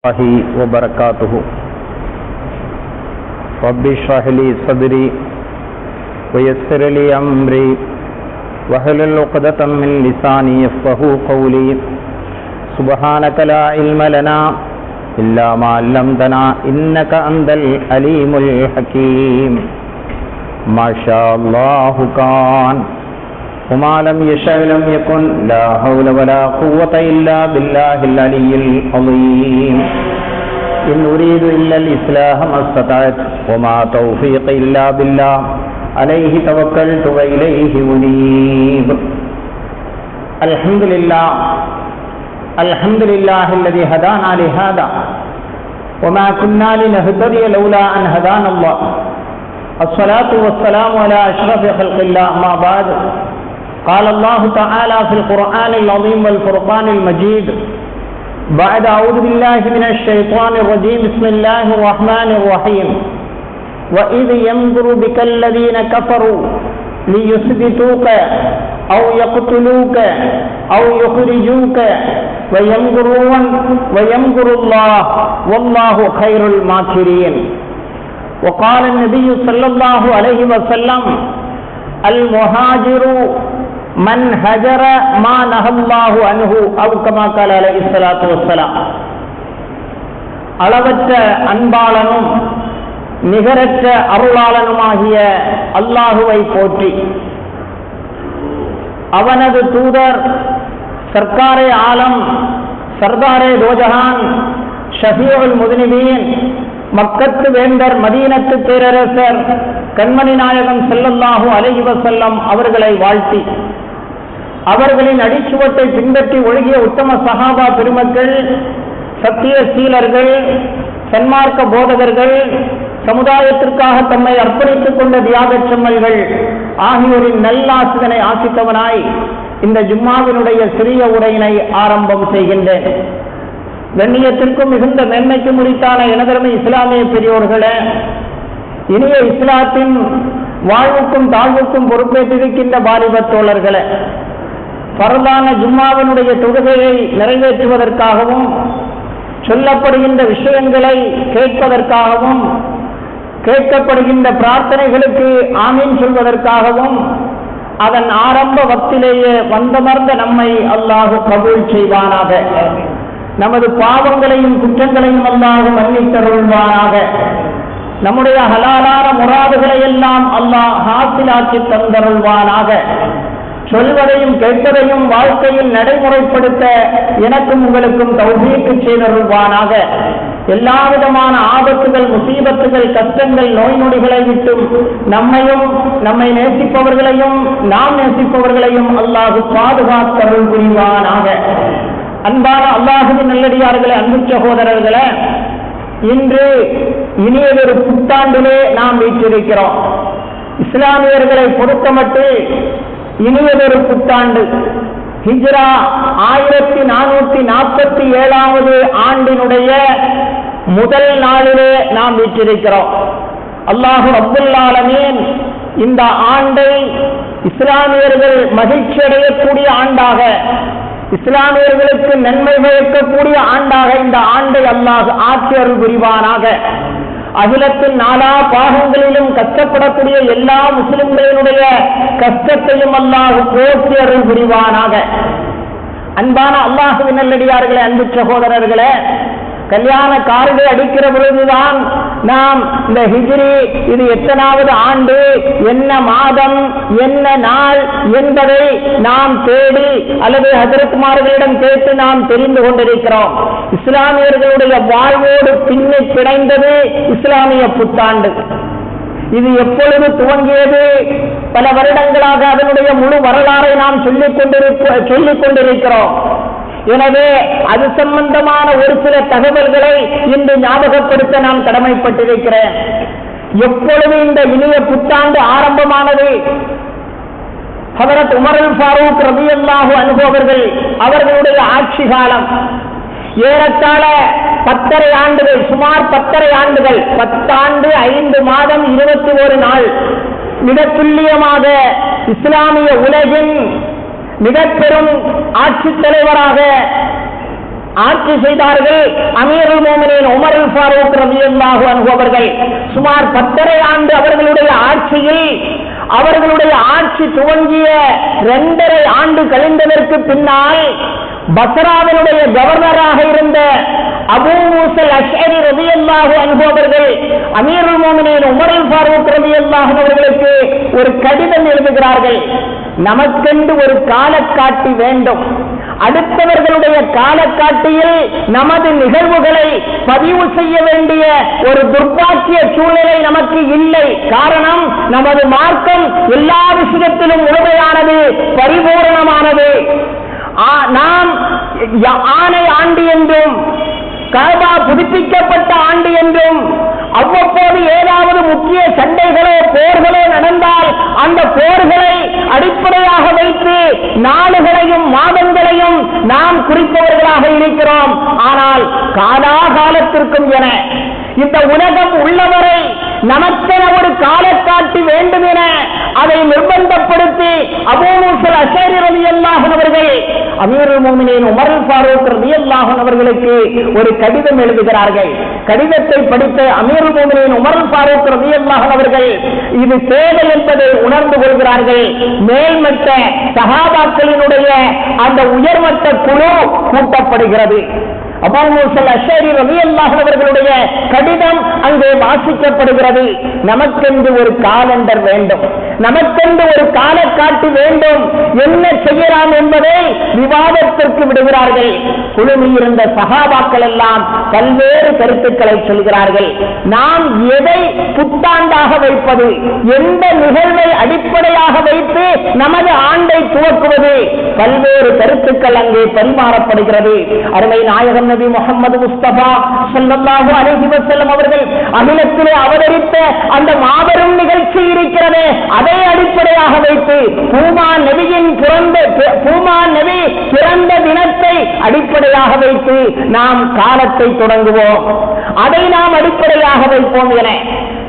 الله وبركاته. رب اشرح لي صدري ويسر لي أمري واحلل عقدة من لساني يفقهوا قولي. سبحانك لا علم لنا إلا ما علمتنا إنك أنت العليم الحكيم. ما شاء الله كان وما لم يشأ لم يكن. لا حول ولا قوة إلا بالله العلي العظيم. إن أريد إلا الإصلاح ما استطعت وما توفيقي إلا بالله عليه توكلت وإليه أنيب. الحمد لله الحمد لله الذي هدانا لهذا وما كنا لنهتدي لولا أن هدانا الله. الصلاة والسلام على أشرف خلق الله. ما بعد، قال الله تعالى في القرآن العظيم والفرقان المجيد بعد أعوذ بالله من الشيطان الرجيم. بسم الله الرحمن الرحيم. وإذ يمكر بك الذين كفروا ليثبتوك أو يقتلوك أو يخرجوك ويمكر الله والله خير الماكرين. وقال النبي صلى الله عليه وسلم: المهاجر من هجر ما نهى الله عنه أو كما قال عليه الصلاة والسلام. அளவற்ற அன்பாளனும் நிகரற்ற அருளாளனுமாகிய அல்லாஹுவை போற்றி, அவனது தூதர் சர்க்காரே ஆலம் சர்தாரே தோஜஹான் ஷஃபீஉல் முத்னிபீன் மக்கத்து வேந்தர் மதீனத்து பேரரசர் கண்மணி நாயகம் ஸல்லல்லாஹு அலைஹி வஸல்லம் அவர்களை வாழ்த்தி, அவர்களின் அடிச்சுவட்டை பின்பற்றி ஒழுகிய உத்தம சஹாபா பெருமக்கள், சத்திய சீலர்கள், சன்மார்க்க போதகர்கள், சமுதாயத்திற்காக தம்மை அர்ப்பணித்துக் கொண்ட தியாக செம்மல்கள் ஆகியோரின் நல்லாசிதனை ஆசித்தவனாய் இந்த ஜும்மாவினுடைய சிறிய உரையினை ஆரம்பம் செய்கின்றேன். கண்ணியத்திற்கும் மிகுந்த மேன்மைக்கு முடித்தான எனதருமை இஸ்லாமிய பெரியோர்களே, இனிய இஸ்லாத்தின் வாழ்வுக்கும் தாழ்வுக்கும் பொறுப்பேற்றிருக்கின்ற வாலிப தோழர்களே, பரலான ஜும்மாவினுடைய தொழுகையை நிறைவேற்றுவதற்காகவும் சொல்லப்படுகின்ற விஷயங்களை கேட்பதற்காகவும் கேட்கப்படுகின்ற பிரார்த்தனைகளுக்கு ஆமீன் சொல்வதற்காகவும் அதன் ஆரம்ப வக்திலேயே வந்தமர்ந்த நம்மை அல்லாஹ் கபூல் செய்வானாக. நமது பாவங்களையும் குற்றங்களையும் அல்லாஹ் மன்னித்தருள்வானாக. நம்முடைய ஹலாலான முராதுகளை எல்லாம் அல்லாஹ் ஹாசிலாக்கி தந்தருள்வானாக. சொல்வதையும் கேட்பதையும் வாழ்க்கையில் நடைமுறைப்படுத்த எனக்கும் உங்களுக்கும் தௌஃபீக் செய்தருள்வானாக. எல்லா விதமான ஆபத்துகள், முசீபத்துகள், கஷ்டங்கள், நோய் நொடிகளை விட்டும் நம்மையும் நம்மை நேசிப்பவர்களையும் நாம் நேசிப்பவர்களையும் அல்லாஹ் பாதுகாத்தருள் புரிவானாக. அன்பான அல்லாஹுவின் நல்லடியார்களே, அன்பு சகோதரர்களே, இன்று இனியதொரு புத்தாண்டிலே நாம் வீற்றிருக்கிறோம். இஸ்லாமியர்களை பொறுத்தமட்டு இனியதொரு புத்தாண்டு ஹிஜ்ரா 1447 ஆண்டினுடைய முதல் நாளிலே நாம் வீற்றிருக்கிறோம். அல்லாஹு ரப்புல் ஆலமீன் இந்த ஆண்டை இஸ்லாமியர்கள் மகிழ்ச்சி அடையக்கூடிய ஆண்டாக, இஸ்லாமியர்களுக்கு நன்மை பயக்கக்கூடிய ஆண்டாக இந்த ஆண்டை அல்லாஹ் ஆட்சி அருள் புரிவானாக. அகிலத்தின் நாலா பாகங்களிலும் கஷ்டப்படக்கூடிய எல்லா முஸ்லிம்களினுடைய கஷ்டத்தையும் அல்லாஹ் போக்கி அருள் புரிவானாக. அன்பான அல்லாஹுவின் நல்லடியார்களே, அன்பு சகோதரர்களே, கல்யாண கார்டு அடிக்கிற பொழுதுதான் நாம் இந்த ஹிஜ்ரி இது எத்தனாவது ஆண்டு, என்ன மாதம், என்ன நாள் என்பதை நாம் தேடி அல்லது ஹஜ்ரத்மார்களிடம் கேட்டு நாம் தெரிந்து கொண்டிருக்கிறோம். இஸ்லாமியர்களுடைய வாழ்வோடு பின்னி பிணைந்தது இஸ்லாமிய புத்தாண்டு. இது எப்பொழுது துவங்கியது? பல வருடங்களாக அதனுடைய முழு வரலாறை நாம் சொல்லிக் கொண்டிருக்கிறோம். எனவே அது சம்பந்தமான ஒரு சில தகவல்களை இன்று ஞாபகப்படுத்த நான் கடமைப்பட்டிருக்கிறேன். எப்பொழுது இந்த இனிய புத்தாண்டு ஆரம்பமானது? ஹஜ்ரத் உமர் ஃபாரூக் ரலியல்லாஹு அன்ஹு அவர்களுடைய ஆட்சி காலம் ஏறத்தாழ 10.5 ஆண்டுகள், சுமார் 10.5 ஆண்டுகள், 10 ஆண்டு 5 மாதம் 21 நாள் மிக துல்லியமாக இஸ்லாமிய உலகின் மிக பெரும் ஆட்சி தலைவராக ஆட்சி செய்தார்கள் அமீருல் உமர் ஃபாரூக் ரலியல்லாஹு அன்ஹு அவர்கள் சுமார் 10.5 ஆண்டு அவர்களுடைய ஆட்சியில், அவர்களுடைய ஆட்சி துவங்கிய 2.5 ஆண்டு கழிந்ததற்கு பின்னால் பஸ்ராவினுடைய கவர்னராக இருந்த அபூ மூஸல் அஷ்அரி ரலியல்லாஹு அன்ஹு அவர்கள் அமீருல் முஃமினீன் உமர் ஃபாரூக் ரலியல்லாஹு அவர்களுக்கு ஒரு கடிதம் எழுதுகிறார்கள். நமக்கென்று ஒரு காலக்காட்டி வேண்டும், அடுத்தவர்களுடைய காலக்காட்டியில் நமது நிகழ்வுகளை பதிவு செய்ய வேண்டிய ஒரு துர்பாக்கிய சூழ்நிலை நமக்கு இல்லை. காரணம், நமது மார்க்கம் எல்லா விஷயத்திலும் முழுமையானது, பரிபூரணமானது. நாம் ஆணை ஆண்டு என்றும் கஅபா புதுப்பிக்கப்பட்ட ஆண்டு என்றும் அவ்வப்போது ஏதாவது முக்கிய சண்டைகளோ போர்களோ நடந்தால் அந்த போர்களை அடிப்படையாக வைத்து நாளுகளையும் மாதங்களையும் நாம் குறிப்பவர்களாக இருக்கிறோம். ஆனால் காலாகாலத்திற்கும் என இந்த உலகம் உள்ளவரை நமக்கென ஒரு காலக்காட்டி வேண்டும் என அதை நிர்பந்தப்படுத்தி அபூ மூஸல் அஷ்அரி ரலியல்லாஹு அவர்கள் அமீருல் முஃமினீன் உமர் ஃபாரூக் ரலியல்லாஹு அவர்களுக்கு ஒரு கடிதம் எழுதுகிறார்கள். கடிதத்தை படித்த அமீருல் முஃமினீன் உமர் ஃபாரூக் ரலியல்லாஹு அவர்கள் இது தேவை என்பதை உணர்ந்து கொள்கிறார்கள். மேல்மட்ட சஹாபாக்களினுடைய அந்த உயர்மட்ட குழு கூட்டப்படுகிறது. அபூ மூஸல் அஷ்அரி ரலியல்லாஹு அவர்களுடைய கடிதம் அங்கே வாசிக்கப்படுகிறது. நமக்கென்று ஒரு காலண்டர் வேண்டும், நமக்கென்று ஒரு காலக்காட்டி வேண்டும், என்ன செய்யலாம் என்பதை விவாதத்திற்கு விடுகிறார்கள். குழுமியிருந்த சஹாபாக்கள் எல்லாம் பல்வேறு கருத்துக்களை சொல்கிறார்கள். நாம் எதை புத்தாண்டாக வைப்பது, எந்த நிகழ்வை அடிப்படையாக வைத்து நமது ஆண்டை துவக்குவது, பல்வேறு கருத்துக்கள் அங்கே பரிமாறப்படுகிறது. அருமை நாயகம் நபி முஹம்மது முஸ்தபா ஸல்லல்லாஹு அலைஹி வஸல்லம் அவர்கள் அகிலத்திலே அவதரித்த அந்த மாபெரும் நிகழ்ச்சி இருக்கிறது. அதை அடிப்படையாக வைத்து பூமான் நபி பிறந்த தினத்தை அடிப்படையாக வைத்து நாம் காலத்தை தொடங்குவோம், அதை நாம் அடிப்படையாக வைப்போம் என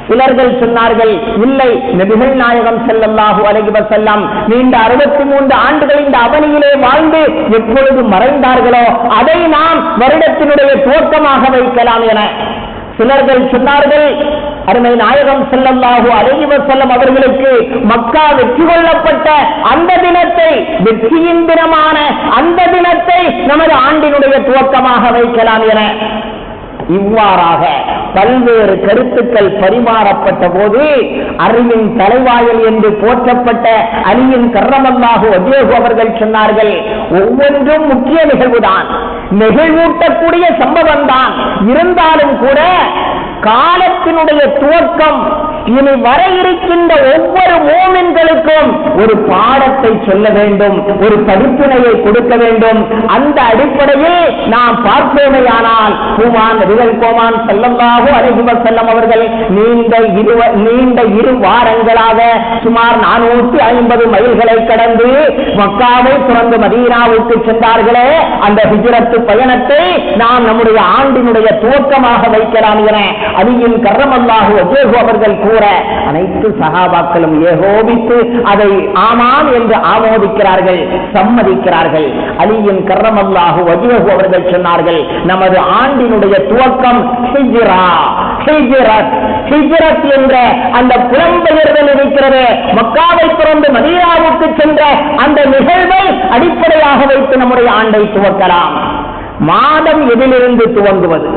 சிலர்கள் சொன்னார்கள். இல்லை, நபிகள் நாயகம் ஸல்லல்லாஹு அலைஹி வஸல்லம் நீண்ட 63 ஆண்டுகள் இந்த அவனியிலே வாழ்ந்து எப்பொழுது மறைந்தார்களோ அதை நாம் வருடத்தினுடைய துவக்கமாக வைக்கலாம் என சிலர்கள் சொன்னார்கள். அருமை நாயகம் ஸல்லல்லாஹு அலைஹி வஸல்லம் அவர்களுக்கு மக்கா வெற்றி கொள்ளப்பட்ட அந்த தினத்தை, வெற்றியின் தினமான அந்த தினத்தை நமது ஆண்டினுடைய துவக்கமாக வைக்கலாம் என இவ்வாறாக பல்வேறு கருத்துக்கள் பரிமாறப்பட்ட போது அறிவின் தலைவாயல் என்று போற்றப்பட்ட அலியின் கர்ரமல்லாஹு வஜ்ஹு அவர்கள் சொன்னார்கள், ஒவ்வொன்றும் முக்கிய நிகழ்வுதான், நெகிழ்வூட்டக்கூடிய சம்பவம் தான், இருந்தாலும் கூட காலத்தினுடைய துவக்கம் இனி வர இருக்கின்ற ஒவ்வொரு மூமின்களுக்கும் ஒரு பாடத்தை சொல்ல வேண்டும், ஒரு படிப்பினையை கொடுக்க வேண்டும். அந்த அடிப்படையில் நாம் பார்ப்போமேயானால் பூமான் நபிகள் கோமான் ஸல்லல்லாஹு அலைஹி வஸல்லம் அவர்கள் நீண்ட 2 வாரங்களாக சுமார் 450 மைல்களை கடந்து மக்காவை துறந்து மதீனாவுக்கு சென்றார்களே, அந்த ஹிஜ்ரத் பயணத்தை நாம் நம்முடைய ஆண்டினுடைய துவக்கமாக வைக்கலாம் என அலியின் கர்ரமல்லாஹு வஜ்ஹு அவர்கள் கூற அனைத்து சஹாபாக்களும் ஏகோபித்து அதை ஆமாம் என்று ஆமோதிக்கிறார்கள், சம்மதிக்கிறார்கள். அலியின் கர்ரமல்லாஹு வஜ்ஹு அவர்கள் சொன்னார்கள், நமது ஆண்டினுடைய துவக்கம் ஹிஜ்ரத் என்ற அந்த புலம்பெயர்தல் இருக்கிறது. மக்காவை துறந்து மதீனாவுக்கு சென்ற அந்த நிகழ்வை அடிப்படையாக வைத்து நம்முடைய ஆண்டை துவக்கலாம். மாதம் எதிலிருந்து துவங்குவது,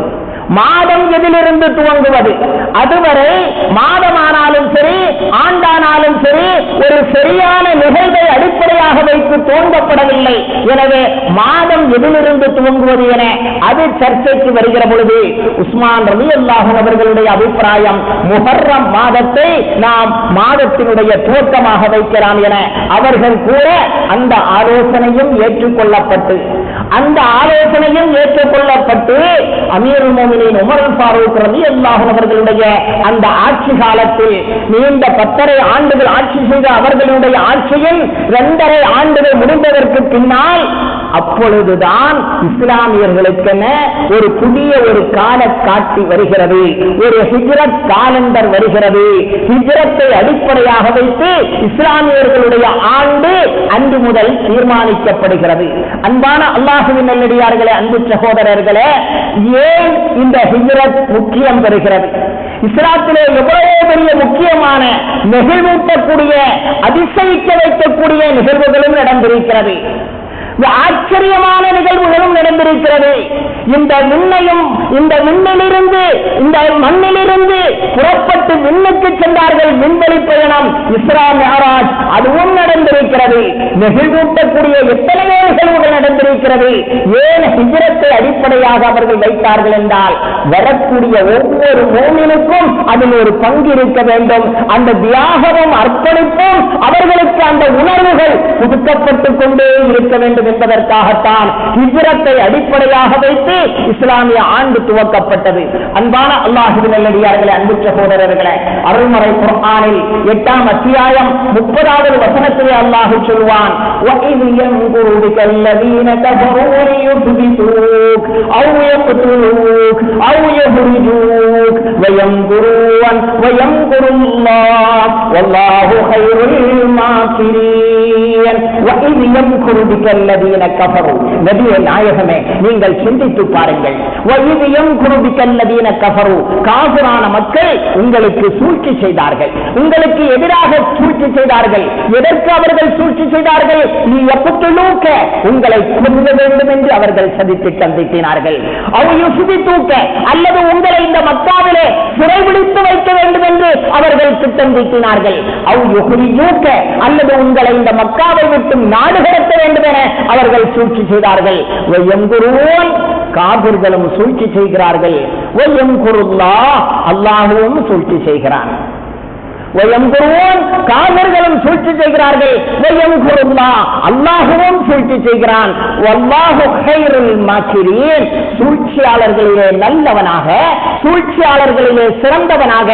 மாதம் எதிலிருந்து துவங்குவது, அதுவரை மாதமானாலும் சரி ஆண்டானாலும் சரி ஒரு சரியான நிகழ்வை அடிப்படையாக வைத்து தோன்றப்படவில்லை. எனவே மாதம் எதிலிருந்து துவங்குவது என அது சர்ச்சைக்கு வருகிற பொழுது உஸ்மான் ரலியல்லாஹு அவர்களுடைய அபிப்பிராயம், முஹர்ரம் மாதத்தை நாம் மாதத்தினுடைய துவக்கமாக வைக்கலாம் என அவர்கள் கூற அந்த ஆலோசனையும் ஏற்றுக்கொள்ளப்பட்டு அமீருல் முஃமினீன் உமர் ஃபாரூக் ரலியல்லாஹு அவர்களுடைய அந்த ஆட்சி காலத்தில் நீண்ட 10.5 ஆண்டுகள் ஆட்சி செய்த அவர்களுடைய ஆட்சியில் 2.5 ஆண்டுகள் முடிந்ததற்கு பின்னால் அப்பொழுதுதான் இஸ்லாமியர்களுக்கென ஒரு புதிய ஒரு கால காட்டி வருகிறது, ஒரு ஹிஜ்ரத் காலண்டர் வருகிறது. ஹிஜ்ரத்தை அடிப்படையாக வைத்து இஸ்லாமியர்களுடைய ஆண்டு அன்று முதல் தீர்மானிக்கப்படுகிறது. அன்பான அல்லாஹுவின் நல்லடியார்களே, அன்பு சகோதரர்களே, ஏன் இந்த ஹிஜ்ரத் முக்கியம் பெறுகிறது? இஸ்லாத்திலே எவ்வளவு பெரிய முக்கியமான நெகிழ்வூட்டக்கூடிய அதிசயிக்க வைக்கக்கூடிய நிகழ்வுகளும் நடந்திருக்கிறது, ஆச்சரியமான நிகழ்வுகளும் நடந்திருக்கிறது. இந்த விண்ணையும் இந்த விண்ணிலிருந்து இந்த மண்ணிலிருந்து புறப்பட்டு விண்ணுக்கு சென்றார்கள், விண்வெளி பயணம், இஸ்ரா மிஅராஜ், அதுவும் நடந்திருக்கிறது. நெகிழ்வூட்டக்கூடிய எத்தனையோ நிகழ்வுகள் நடந்திருக்கிறது. ஏன் ஹிஜ்ரத்தை அடிப்படையாக அவர்கள் வைத்தார்கள் என்றால், வரக்கூடிய ஒவ்வொரு மூமினுக்கும் அதில் ஒரு பங்கு இருக்க வேண்டும். அந்த தியாகமும் அர்ப்பணிப்பும் அவர்களுக்கு அந்த உணர்வுகள் புதுக்கப்பட்டுக் கொண்டே இருக்க வேண்டும் என்பதற்காகத்தான் ஹிஜ்ரத்தை அடிப்படையாக வைத்து இஸ்லாமிய ஆண்டு துவக்கப்பட்டது. அன்பான அல்லாஹ்வின் நல்லடியார்களே, அன்பு சகோதரர்களே, அருள்மறை குர்ஆனில் 8ஆம் அத்தியாயம் 30வது வசனத்திலே அல்லாஹ் சொல்வான், وَإِذْ يَمْكُرُ بِكَ الَّذِينَ كَفَرُوا لِيُثْبِتُوكَ أَوْ يَقْتُلُوكَ أَوْ يَخْرِجُوكَ وَيَمْكُرُ اللَّهُ وَاللَّهُ خَيْرُ الْمَاكِرِينَ. وَإِذْ يَمْكُرُ بِكَ الَّذِينَ كَفَرُوا, நபியே நாயகமே, நீங்கள் சிந்தித்து பாருங்கள். وَإِذْ يَمْكُرُ بِكَ الَّذِينَ كَفَرُوا, காஃபிரான மக்கள் உங்களுக்கு சூழ்ச்சி செய்தார்கள், உங்களுக்கு எதிராக சூழ்ச்சி செய்தார்கள். எதற்கு அவர்கள் சூழ்ச்சி செய்தார்கள்? நீ யக்துலூக, உங்களை கொல்ல வேண்டும் என்று அவர்கள் சதித்திட்டம் தீட்டினார்கள். அவ் யுஸ்பிதூக, அல்லது உங்களை இந்த மக்காவிலே சிறைபிடித்து வைக்க வேண்டும் என்று அவர்கள் திட்டம் தீட்டினார்கள். அவ் யுஹ்ரிஜூக, அல்லது உங்களை இந்த மக்காவை விட்டு நாடு கடத்த வேண்டும் என அவர்கள் சூழ்ச்சி செய்தார்கள். வயம்குருவோன், காபிர்களும் சூழ்ச்சி செய்கிறார்கள். வயம்குருல்லாஹ், அல்லாஹ்வும் சூழ்ச்சி செய்கிறான். வயம்குருவோன், காபிர்களும் சூழ்ச்சி செய்கிறார்கள். வயம்குருல்லாஹ், அல்லாஹ்வும் சூழ்ச்சி செய்கிறான். வல்லாஹு கைருல் மாக்கிரீன், சூழ்ச்சியாளர்களிலே நல்லவனாக, சூழ்ச்சியாளர்களிலே சிறந்தவனாக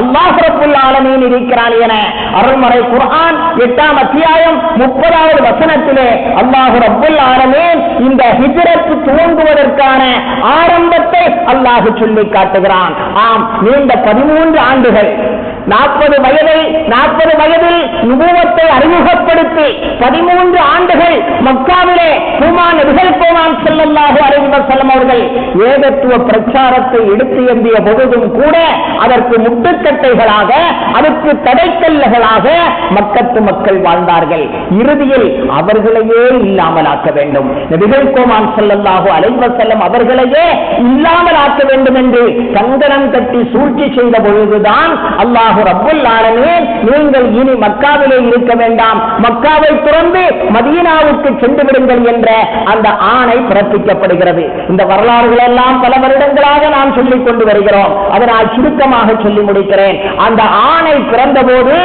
அல்லாஹ் ரப்புல் ஆலமீன் இருக்கிறான் என அருள்மறை குர்ஆன் 8ஆம் அத்தியாயம் 30வது வசனத்திலே அல்லாஹ் ரப்புல் ஆலமீன் இந்த ஹிஜ்ரத் துவங்குவதற்கான ஆரம்பத்தை அல்லாஹ் சொல்லி காட்டுகிறான். ஆம், நீண்ட 13 ஆண்டுகள், 40 வயதில் நுபுவத்தை அறிமுகப்படுத்தி 13 ஆண்டுகள் மக்காவிலே நபிகள் கோமான் ஸல்லல்லாஹு அலைஹி வஸல்லம் அவர்கள் ஏகத்துவ பிரச்சாரத்தை எடுத்து எம்பிய பொழுதும் கூட அதற்கு முட்டுக்கட்டைகளாக, அதற்கு தடைக்கல்லுகளாக மக்கத்து மக்கள் வாழ்ந்தார்கள். இறுதியில் அவர்களையே இல்லாமலாக்க வேண்டும், நபிகள் கோமான் ஸல்லல்லாஹு அலைஹி வஸல்லம் அவர்களையே இல்லாமலாக்க வேண்டும் என்று கங்கணம் கட்டி சூழ்ச்சி செய்த பொழுதுதான் அல்லாஹ் ரப்புல் ஆலமீன், நீங்கள் இனி மக்காவிலே இருக்க வேண்டாம், மக்காவை துறந்து மதீனாவுக்கு சென்று விடுங்கள் என்ற அந்த ஆணை பிறப்பிக்கப்படுகிறது. இந்த வரலாறுகள் எல்லாம் பல வருடங்களாக நாம் சொல்லிக் கொண்டு வருகிறோம். அதனால் சுருக்கமாக சொல்லி முடிக்கிறேன். அந்த ஆணை பிறந்தபோது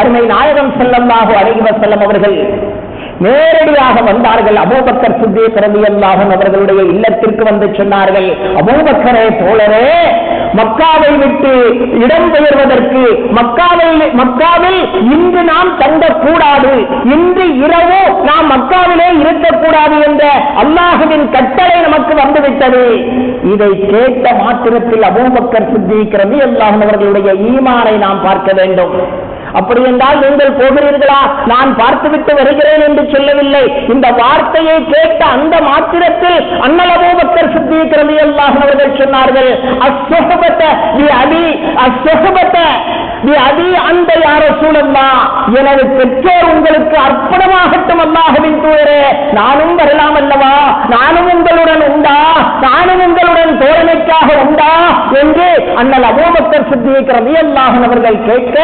அருமை நாயகம் ஸல்லல்லாஹு அலைஹி வஸல்லம் அவர்கள் நேரடியாக வந்தார்கள். அபூபக்கர் சித்தீக் ரலியல்லாஹு அன்ஹு அவர்களுடைய இல்லத்திற்கு வந்து சொன்னார்கள், அபூபக்கரே தோழரே, மக்காவை விட்டு இடம்பெயர்வதற்கு மக்காவில் இன்று நாம் தங்கக்கூடாது, இன்று இரவு நாம் மக்காவிலே இருக்கக்கூடாது என்ற அல்லாஹ்வின் கட்டளை நமக்கு வந்துவிட்டது. இதை கேட்ட மாத்திரத்தில் அபூபக்கர் சித்தீக் ரலியல்லாஹு அன்ஹு அவர்களுடைய ஈமானை நாம் பார்க்க வேண்டும். அப்படி என்றால் நீங்கள் போகிறீர்களா, நான் பார்த்துவிட்டு வருகிறேன் என்று சொல்லவில்லை. இந்த வார்த்தையை கேட்ட அந்த மாத்திரத்தில் அண்ணல் அபூபக்கர் சித்தீக் ரலியல்லாஹு அன்ஹு அவர்கள் சொன்னார்கள், அஸ்ஸுஹபத பி அலி, அஸ்ஸுஹபத பி அலி அந்த யா ரசூலல்லாஹ், எனது பெற்றோர் உங்களுக்கு அர்ப்பணமாகட்டும் அல்லாஹ்வின் தூதரே, நானும் வரலாம் அல்லவா, நானும் உங்களுடன் உண்டா, நானும் உங்களுடன் தோழமைக்காக உண்டா என்று அண்ணல் அபூபக்கர் சித்தீக் ரலியல்லாஹு அன்ஹு அவர்கள் கேட்க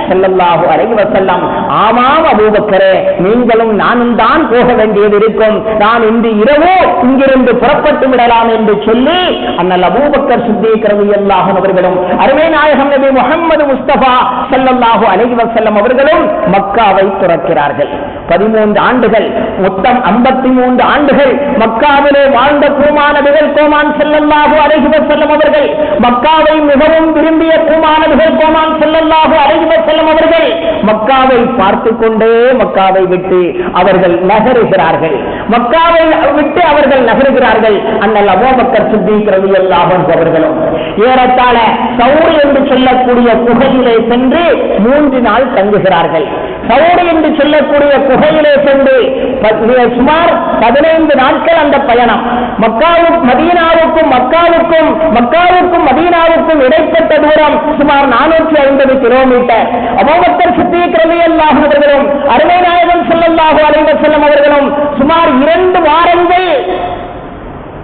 ஸல்லல்லாஹு அலைஹி வஸல்லம், ஆமாம் அபூபக்கரே, நீங்களும் நானும் தான் போக வேண்டியது இருக்கும், நான் இன்று இரவு இங்கிருந்து புறப்பட்டு விடலாம் என்று சொல்லி அண்ணல் அபூபக்கர் சித்தீக் ரலியல்லாஹு அன்ஹு அவர்களும் அருமை நாயகம் நபி முஹம்மது முஸ்தபா ஸல்லல்லாஹு அலைஹி வஸல்லம் அவர்களும் மக்காவை துறக்கிறார்கள். 13 ஆண்டுகள், மொத்தம் 53 ஆண்டுகள் மக்காவிலே வாழ்ந்த பூமாநபிகள் கோமான் ஸல்லல்லாஹு அலைஹி வஸல்லம் அவர்கள், மக்காவை மிகவும் விரும்பிய பூமாநபிகள் கோமான் ஸல்லல்லாஹு அலைஹி வஸல்லம் அவர்கள் மக்காவை பார்த்து கொண்டே மக்காவை விட்டு அவர்கள் நகருகிறார்கள். மக்காவை விட்டு அவர்கள் நகருகிறார்கள். அண்ணல் அபூபக்கர் சித்திக் ரலியல்லாஹு அன்ஹு அவர்களும் ஏறத்தாழ சௌர் என்று சொல்லக்கூடிய குகையிலே சென்று 3 நாள் தங்குகிறார்கள். சௌர் என்று சொல்லக்கூடிய குகையிலே சென்று சுமார் 15 நாட்கள் அந்த பயணம். மதீனாவுக்கும் மதீனாவுக்கும் இடைப்பட்ட தூரம் சுமார் 450 கிலோமீட்டர். அபூபக்கர் சித்திக் ரலியல்லாஹு அன்ஹு அவர்களும் அருமை நாயகம் ஸல்லல்லாஹு அலைஹி வஸல்லம் அவர்களும் சுமார் 2 வாரங்கள்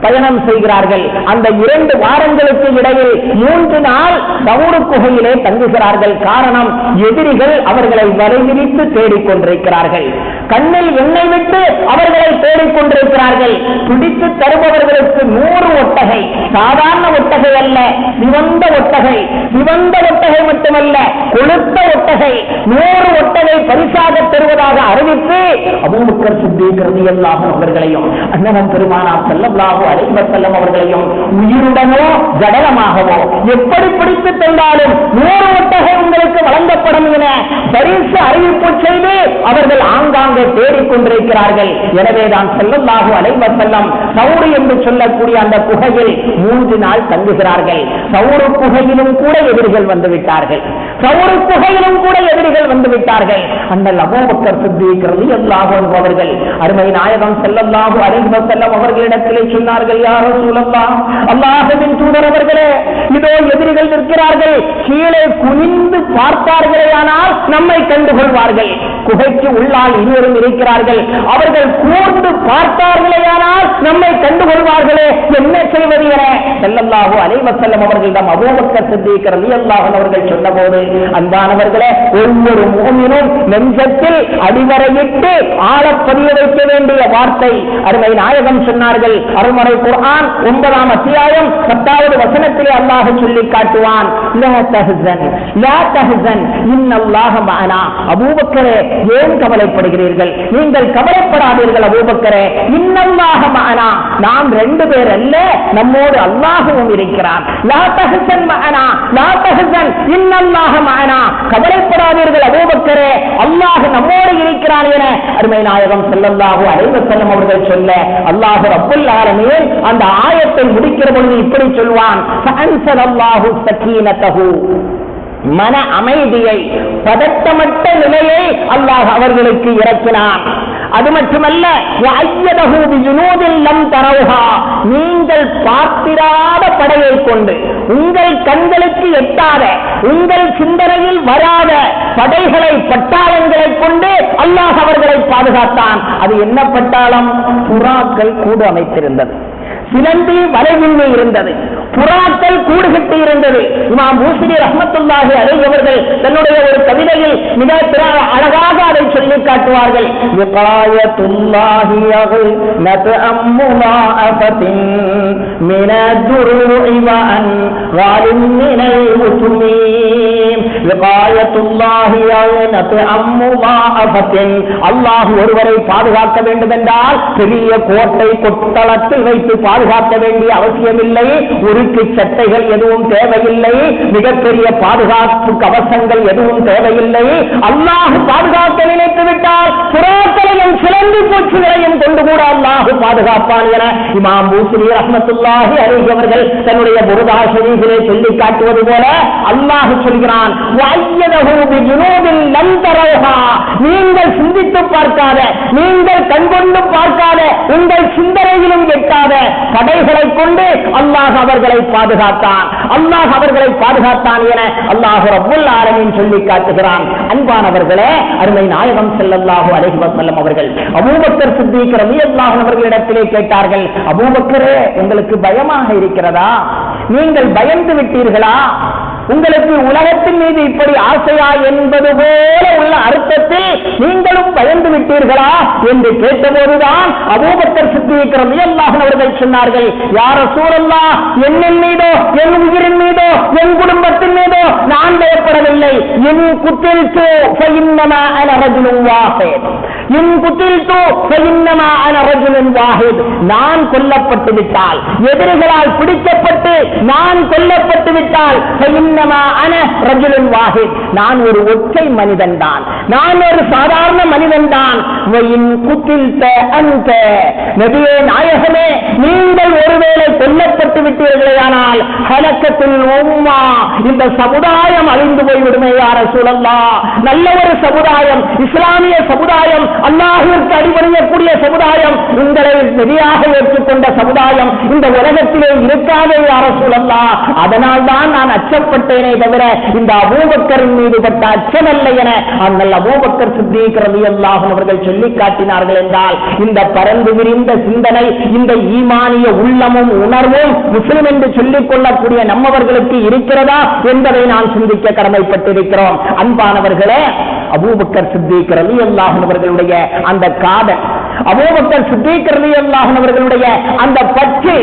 பயணம் செய்கிறார்கள். அந்த 2 வாரங்களுக்கு இடையில் 3 நாள் சௌர் குகையிலே தங்குகிறார்கள். காரணம், எதிரிகள் அவர்களை வலைவிரித்து தேடிக்கொண்டிருக்கிறார்கள். கண்ணில் எண்ணெய் விட்டு அவர்களை தேடிக்கொண்டிருக்கிறார்கள். பிடித்து தருபவர்களுக்கு 100 ஒட்டகை, சாதாரண ஒட்டகை அல்ல, சிவந்த ஒட்டகை. சிவந்த ஒட்டகை மட்டுமல்ல, கொழுத்த ஒட்டகை, 100 ஒட்டகை பரிசாக தருவதாக அறிவித்து அபூபக்கர் சித்திக் ரலியல்லாஹு அன்ஹு அவர்களையும் அண்ணன் பெருமானார் ஸல்லல்லாஹு அலைஹி வஸல்லம் அவர்களையும் உயிருடனோ ஜடலமாகவோ எப்படி பிடித்து தந்தாலும் 100 ஒட்டகை உங்களுக்கு வழங்கப்படும் என பரிசு அறிவிப்பு செய்து அவர்கள் ஆங்காங்கே தேடிக்கொண்டிருக்கிறார்கள். எனவேதான் ஸல்லல்லாஹு அலைஹி வஸல்லம் சௌர் என்று சொல்லக்கூடிய அந்த குகையில் 3 நாள் தங்குகிறார்கள். சௌர் குகையிலும் கூட எதிரிகள் வந்துவிட்டார்கள். சௌர் குகையிலும் கூட எதிரிகள் வந்துவிட்டார்கள். அண்ணல் அபூபக்கர் சித்திக் ரலியல்லாஹு அன்ஹு அவர்கள் அருமை நாயகம் ஸல்லல்லாஹு அலைஹி வஸல்லம் அவர்களிடத்திலே சொன்னார்கள், யா ரசூலல்லாஹ், அல்லாஹ்வின் தூதர் அவர்களே, இதோ எதிரிகள் நிற்கிறார்கள். கீழே குனிந்து பார்த்தார்களேயானால் நம்மை கண்டுகொள்வார்கள். குகைக்கு உள்ளால் இருவரும் இருக்கிறார்கள். அவர்கள் கூர்ந்து பார்த்தார்களேயானால் நம்மை கண்டுகொள்வார்களே, என்ன செய்வது என ஸல்லல்லாஹு அலைஹி வஸல்லம் அவர்களிடம் அபூபக்கர் சித்திக் ரலியல்லாஹு அன்ஹு அவர்கள் சொன்னபோது, அன்பானவர்களே, ஒவ்வொரு முஃமினும் நெஞ்சத்தில் அடிவரையிட்டு ஆழப்பதிய வைக்க வேண்டிய வார்த்தை அருமை நாயகம் சொன்னார்கள். அருள்மறை குர்ஆன் 9ஆம் அத்தியாயம் 10வது வசனத்திலே அல்லாஹ் சொல்லி காட்டுவான், லா தஹ்சன் லா தஹ்சன் இன்னல்லாஹ மஅனா. அபூபக்கரே, ஏன் கவலைப்படுகிறீர்கள்? நீங்கள் கவலைப்படாதீர்கள் அபூபக்கரே, இன்னல்லாஹ மஅனா, நாம் 2 பேர் அல்ல, நம்மோடு அல்லாஹ்வும் இருக்கிறான். லா தஹ்சன் மஅனா, லா தஹ்சன் இன்னல்லாஹ மஅனா, கவலைப்படாதீர்கள் அபூபக்கரே, அல்லாஹ் நம்மோடு இருக்கிறான் என அருமை நாயகம் ஸல்லல்லாஹு அலைஹி வஸல்லம் அவர்கள் சொல்ல, அல்லாஹ் ரப்புல் ஆலமீன் அந்த ஆயத்தை முடிக்கிற பொழுது இப்படி சொல்வான், ஃபஅன்ஸலல்லாஹு ஸகீனத்தஹு, மன அமைதியை, பதட்டமற்ற நிலையை அல்லாஹ் அவர்களுக்கு இறக்கினான். அது மட்டுமல்ல, வஅய்யதஹு பிஜுனூதின் லம் தரவுஹா, நீங்கள் பார்த்திராத படையை கொண்டு, உங்கள் கண்களுக்கு எட்டாத, உங்கள் சிந்தனையில் வராத படைகளை, பட்டாளங்களை கொண்டு அல்லாஹ் அவர்களை பாதுகாத்தான். அது என்ன பட்டாளம்? புறாக்கள் கூடு அமைத்திருந்தது, சிலந்தி வலைவின்மை இருந்தது, புறாக்கள் கூடு கட்டி இருந்தது. இமாம் பூசிரி ரஹ்மத்துல்லாஹி அலைஹி அவர்கள் தன்னுடைய ஒரு கவிதையில் மிக அழகாக அதை சொல்லி காட்டுவார்கள். விகாயத்துல்லாஹி யக்னத் அம்முலாஅஃபத்தின் மினத் துருஇ வ அன் வாலின் மினல் முஸ்லிமீன். விகாயத்துல்லாஹி யக்னத் அம்முலாஅஃபத்தின், அல்லாஹ் ஒருவரை பாதுகாக்க வேண்டும் என்றால் பெரிய கோட்டை கொத்தளத்தில் வைத்து பாதுகாக்க வேண்டிய அவசியமில்லை. உருக்கு சட்டைகள் எதுவும் தேவையில்லை. மிகப்பெரிய பாதுகாப்பு கவசங்கள் எதுவும் தேவையில்லை. அல்லாஹ் பாதுகாக்க நினைத்து விட்டால் புறாக்களையும் சிலந்தி பூச்சிகளையும் கொண்டு கூட அல்லாஹ் பாதுகாப்பான் என இமாம் பூசிரி ரஹ்மத்துல்லாஹி அலைஹி அவர்கள் தன்னுடைய புர்தா ஷரீஃபிலே சொல்லி காட்டுவது போல அல்லாஹ் சொல்கிறான், வஅய்யதஹு பிஜுனூதின் லம் தரவுஹா, நீங்கள் சிந்தித்து பார்க்காத, நீங்கள் கண்கொண்டு பார்க்காத, உங்கள் சிந்தனையிலும் எட்டாத படைகளை கொண்டு அல்லாஹ் அவர்களை பாதுகாத்தான். அல்லாஹ் அவர்களை பாதுகாத்தான் என அல்லாஹ் ரப்புல் ஆலமீன் சொல்லி காட்டுகிறான். அன்பானவர்களே, அருமை நாயகம் ஸல்லல்லாஹு அலைஹி வஸல்லம் அவர்கள் அபூபக்கர் சித்திக் ரலியல்லாஹு அன்ஹு அவர்களிடத்திலே கேட்டார்கள், அபூபக்கரே, உங்களுக்கு பயமாக இருக்கிறதா? நீங்கள் பயந்து விட்டீர்களா? உங்களுக்கு உலகத்தின் மீது இப்படி ஆசையா என்பது போல உள்ள அர்த்தத்தில் நீங்களும் பயந்து விட்டீர்களா என்று கேட்டபோதுதான் அபூபக்கர் சித்திக் ரலியல்லாஹு அன்ஹு அவர்கள் சொன்னார்கள், யா ரசூலல்லாஹ், என்னின் மீதோ, என் உயிரின் மீதோ, என் குடும்பத்தின் மீதோ நான் பயப்படவில்லை. என் குத்தில்து ஃபஇன்னமா அன ரஜுலுன் வாஹித், நான் கொல்லப்பட்டு விட்டால், எதிரிகளால் பிடிக்கப்பட்டு நான் கொல்லப்பட்டு விட்டால், நான் ஒரு ஒற்றை மனிதன் தான், நான் ஒரு சாதாரண மனிதன் தான். நபியே நாயகமே, நீங்கள் ஒருவேளை கொல்லப்பட்டு விட்டீர்களேயானால் ஹலக்கத்தில் உம்மா, இந்த சமுதாயம் அழிந்து போய்விடுமே யா ரசூலல்லாஹ். நல்ல ஒரு சமுதாயம், இஸ்லாமிய சமுதாயம், அல்லாஹ்விற்கு அடிபணியக்கூடிய சமுதாயம், உங்களை நபியாக ஏற்றுக்கொண்ட சமுதாயம் இந்த உலகத்திலே இருக்காதே யா ரசூலல்லாஹ். அதனால் தான் நான் அச்சப்பட்டேனே தவிர இந்த அபூபக்கரின் மீது பட்ட அச்சமல்ல என அண்ணல் அபூபக்கர் சித்தீக் ரலியல்லாஹு அவர்கள் சொல்லி காட்டினார்கள் என்றால், இந்த பரந்து விரிந்த சிந்தனை, இந்த ஈமானிய உள்ளமும் உணர்வும் முஸ்லிம் என்று சொல்லிக் கொள்ளக்கூடிய நம்மவர்களுக்கு இருக்கிறதா என்பதை நான் சிந்திக்க கடமைப்பட்டிருக்கிறோம். அன்பானவர்களே, அபூபக்கர் சித்தீக் ரலியல்லாஹு அவர்களுடைய அந்த காதல், அபூபக்கர் சித்தீக் ரலியல்லாஹு அவர்களுடைய அந்த பற்று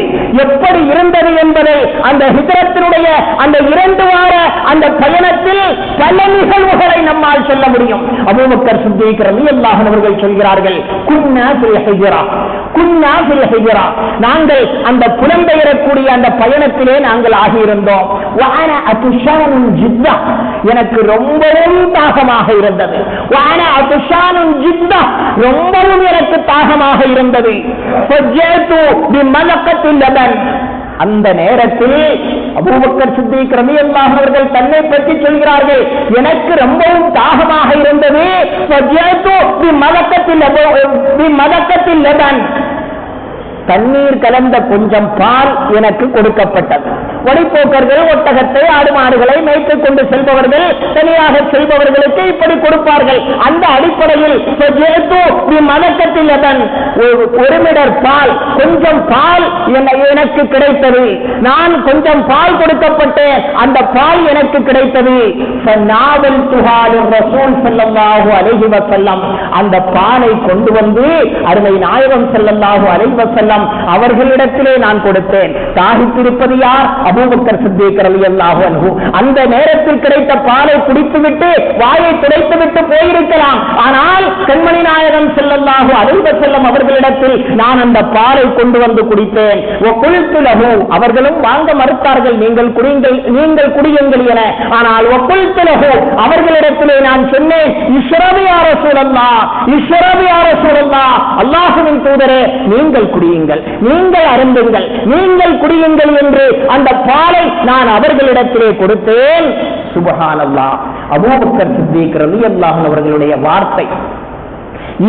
எப்படி இருந்தது என்பதை அந்த ஹிஜ்ரத்தினுடைய அந்த 2 வார அந்த பயணத்தில் பல நிகழ்வுகளை நம்மால் சொல்ல முடியும். அபூபக்கர் சித்தீக் ரலியல்லாஹு அவர்கள் சொல்கிறார்கள், குன்னா ஃபில் ஹிஜ்ரா, குன்னா ஃபில் ஹிஜ்ரா, நாங்கள் அந்த புலம்பெயரக்கூடிய அந்த பயணத்திலே நாங்கள் ஆகியிருந்தோம். வஅனா அத்ஷானுன் ஜித்தா, எனக்கு ரொம்பவும் தாகமாக இருந்தது. வஅனா அத்ஷானுன் ஜித்தா, ரொம்பவும் எனக்கு தாகமாக இருந்தது. ஃபஜ்ஜது பிமலகத்தில் லபன், அந்த நேரத்தில் அபூபக்கர் சித்தீக் ரலியல்லாஹு அவர்கள் தன்னை பற்றி சொல்கிறார்கள், எனக்கு ரொம்பவும் தாகமாக இருந்தது. ஃபஜ்ஜது பிமலகத்தில் லபன், தண்ணீர் கலந்த கொஞ்சம் பால் எனக்கு கொடுக்கப்பட்டது. வழிப்போக்கர்கள் ஒட்டகத்தை, ஆடு மாடுகளை மேய்த்துக் கொண்டு செல்பவர்கள், தனியாக செல்பவர்களுக்கு இப்படி கொடுப்பார்கள். அந்த அடிப்படையில் ஒரு மிடர் பால், கொஞ்சம் பால் எனக்கு கிடைத்தது. நான் கொஞ்சம் பால் கொடுக்கப்பட்டேன், அந்த பால் எனக்கு கிடைத்தது. அந்த பாலை கொண்டு வந்து அருமை நாயகம் ஸல்லல்லாஹு அலைஹி வஸல்லம் அவர்களிடத்திலே நான் கொடுத்தேன். தாகித்திருப்பது யார்? அபூபக்கர் சித்தீக் ரலியல்லாஹு அன்ஹு. அந்த நேரத்தில் கிடைத்த பாலை குடித்துவிட்டு வாயை துடைத்துவிட்டு போயிருக்கலாம். ஆனால் கண்மணி நாயகம் ஸல்லல்லாஹு அலைஹி வஸல்லம் அவர்களிடத்தில் நான் அந்த பாலை கொண்டு வந்து குடித்தேன். வகுல்து லஹு, அவர்களும் வாங்க மறுத்தார்கள், நீங்கள் குடியுங்கள் என. ஆனால் வகுல்து லஹு, அவர்களிடத்திலே நான் சொன்னேன், இஷ்ரபு யா ரசூலல்லாஹ், இஷ்ரபு யா ரசூலல்லாஹ், அல்லாஹ்வின் தூதரே நீங்கள் குடியுங்கள், நீங்கள் அருந்துங்கள், நீங்கள் குடியுங்கள் என்று அந்த பாலை நான் அவர்களிடத்திலே கொடுத்தேன். சுப்ஹானல்லாஹ். அபூபக்கர் சித்தீக் ரலியல்லாஹு அவர்களுடைய வார்த்தை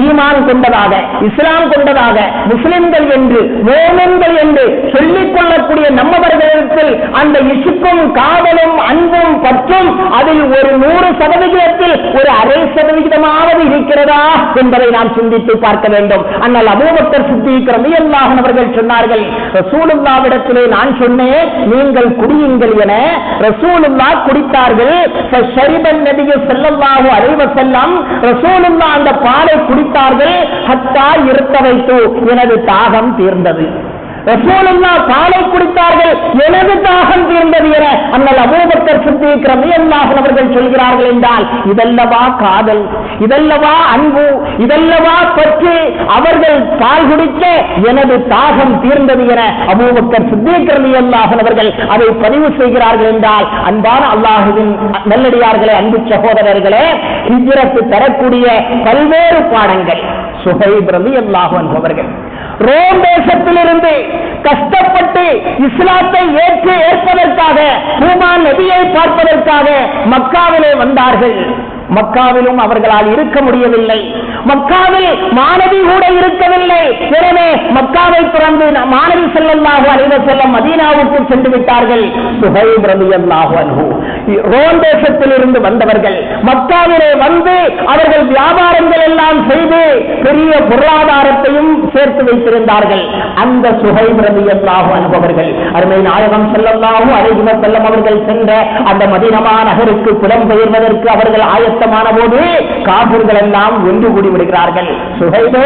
ஈமான் கொண்டதாக, இஸ்லாம் கொண்டதாக, முஸ்லிம்கள் என்று, மோமின்கள் என்று சொல்லிக் கொள்ளக்கூடிய நம்மவர்களுக்கு அந்த இசுக்கும் காதலும் அன்பும் பற்றும் அதில் ஒரு 100% ஒரு 0.5% இருக்கிறதா என்பதை நாம் சிந்தித்து பார்க்க வேண்டும். அண்ணல் அபூபக்கர் சித்தீக் ரலியல்லாஹு அவர்கள் சொன்னார்கள், ரசூலுல்லாஹ்விடத்திலே நான் சொன்னேன் நீங்கள் குடியுங்கள் என. ரசூலுல்லாஹ் குடித்தார்கள். ஃபஷரிபன் நபியு ஸல்லல்லாஹு அலைஹி வஸல்லம், ரசூலுல்லாஹ் அந்த பாலை குடித்தார்கள். ஹத்தா இருக்க வைத்து, எனது தாகம் தீர்ந்தது. ரசூலுல்லாஹ் பாலை குடித்தார்கள், எனது தாகம் தீர்ந்தது என அண்ணல் அபூபக்கர் சித்தீக் ரலியல்லாஹு அவர்கள் சொல்கிறார்கள் என்றால், இதல்லவா காதல், இதல்லவா அன்பு, இதல்லவா பற்று. அவர்கள் பால் குடிக்க எனது தாகம் தீர்ந்தது என அபூபக்கர் சித்தீக் ரலியல்லாஹு அவர்கள் அதை பதிவு செய்கிறார்கள் என்றால், அன்பான அல்லாஹ்வின் நல்லடியார்களே, அன்பு சகோதரர்களே, ஹிஜ்ரத் தரக்கூடிய பல்வேறு பாடங்கள். சுஹைப் ரலியல்லாஹு அன்ஹு அவர்கள் ரோம் தேசத்திலிருந்து கஷ்டப்பட்டு இஸ்லாத்தை ஏற்பதற்காக, ஹுமான் நபியை பார்ப்பதற்காக மக்காவிலே வந்தார்கள். மக்காவிலும் அவர்களால் இருக்க முடியவில்லை. மக்காவில் மாணவி கூட இருக்கவில்லை. எனவே மக்காவை திறந்து மாணவி ஸல்லல்லாஹு அலைஹி வஸல்லம் மதீனாவுக்கு சென்று விட்டார்கள். சுஹைப் ரலியல்லாஹு அன்ஹு ரோம் தேசத்தில் இருந்து வந்தவர்கள் மக்காவிலே வந்து அவர்கள் வியாபாரங்கள் எல்லாம் செய்து பெரிய பொருளாதாரத்தையும் சேர்த்து வைத்திருந்தார்கள். அந்த சுஹைப் ரலியல்லாஹு அன்ஹு அவர்கள் அருமை நாயகம் ஸல்லல்லாஹு அலைஹி வஸல்லம் அவர்கள் சென்ற அந்த மதீனா நகருக்கு புலம்பெயர்வதற்கு அவர்கள் ஆயத்தமான போது காபிர்கள் எல்லாம் ஒன்று கூடி விடுகிறார்கள். சுஹைபே,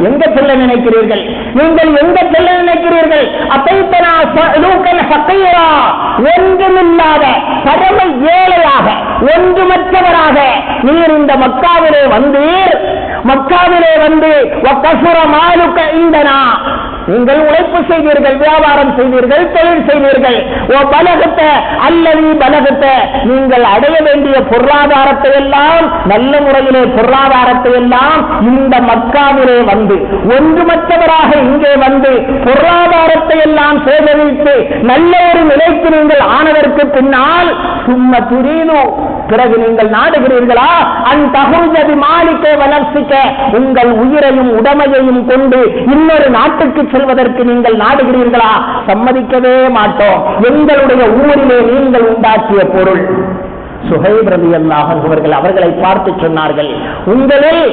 எங்க செல்ல நினைக்கிறீர்கள்? நீங்கள் எங்க செல்ல நினைக்கிறீர்கள்? அதைத்தனா சலூகன் ஹகீரா, ஒன்றுமில்லாத பரம ஏழையாக, ஒன்றுமற்றவராக நீர் இந்த மக்காவிலே வந்தீர். மக்காவிலே வந்து வக்கசுர மாலுக இந்தனா, நீங்கள் உழைப்பு செய்வீர்கள், வியாபாரம் செய்வீர்கள், தொழில் செய்வீர்கள். ஓ பலகத்த அல்லது பலகத்த, நீங்கள் அடைய வேண்டிய பொருளாதாரத்தை எல்லாம், நல்ல முறையிலே பொருளாதாரத்தை எல்லாம் இந்த மக்காவிலே வந்து ஒன்றுமற்றவராக இங்கே வந்து பொருளாதாரத்தை எல்லாம் சேகரித்து நல்ல ஒரு நிலைக்கு நீங்கள் ஆனதற்கு பின்னால் சும்மா துரீனு, பிறகு நீங்கள் நாடுகிறீர்களா அந்த மாலிக்க வளர்ச்சிக்க, உங்கள் உயிரையும் உடமையையும் கொண்டு இன்னொரு நாட்டுக்கு செல்வதற்கு நீங்கள் நாடுகிறீர்களா? சம்மதிக்கவே மாட்டோம். எங்களுடைய ஊரிலே நீங்கள் உண்டாக்கிய பொருள். சுஹைப் ரலியல்லாஹு அன்ஹு அவர்கள் அவர்களை பார்த்து சொன்னார்கள், உங்களில்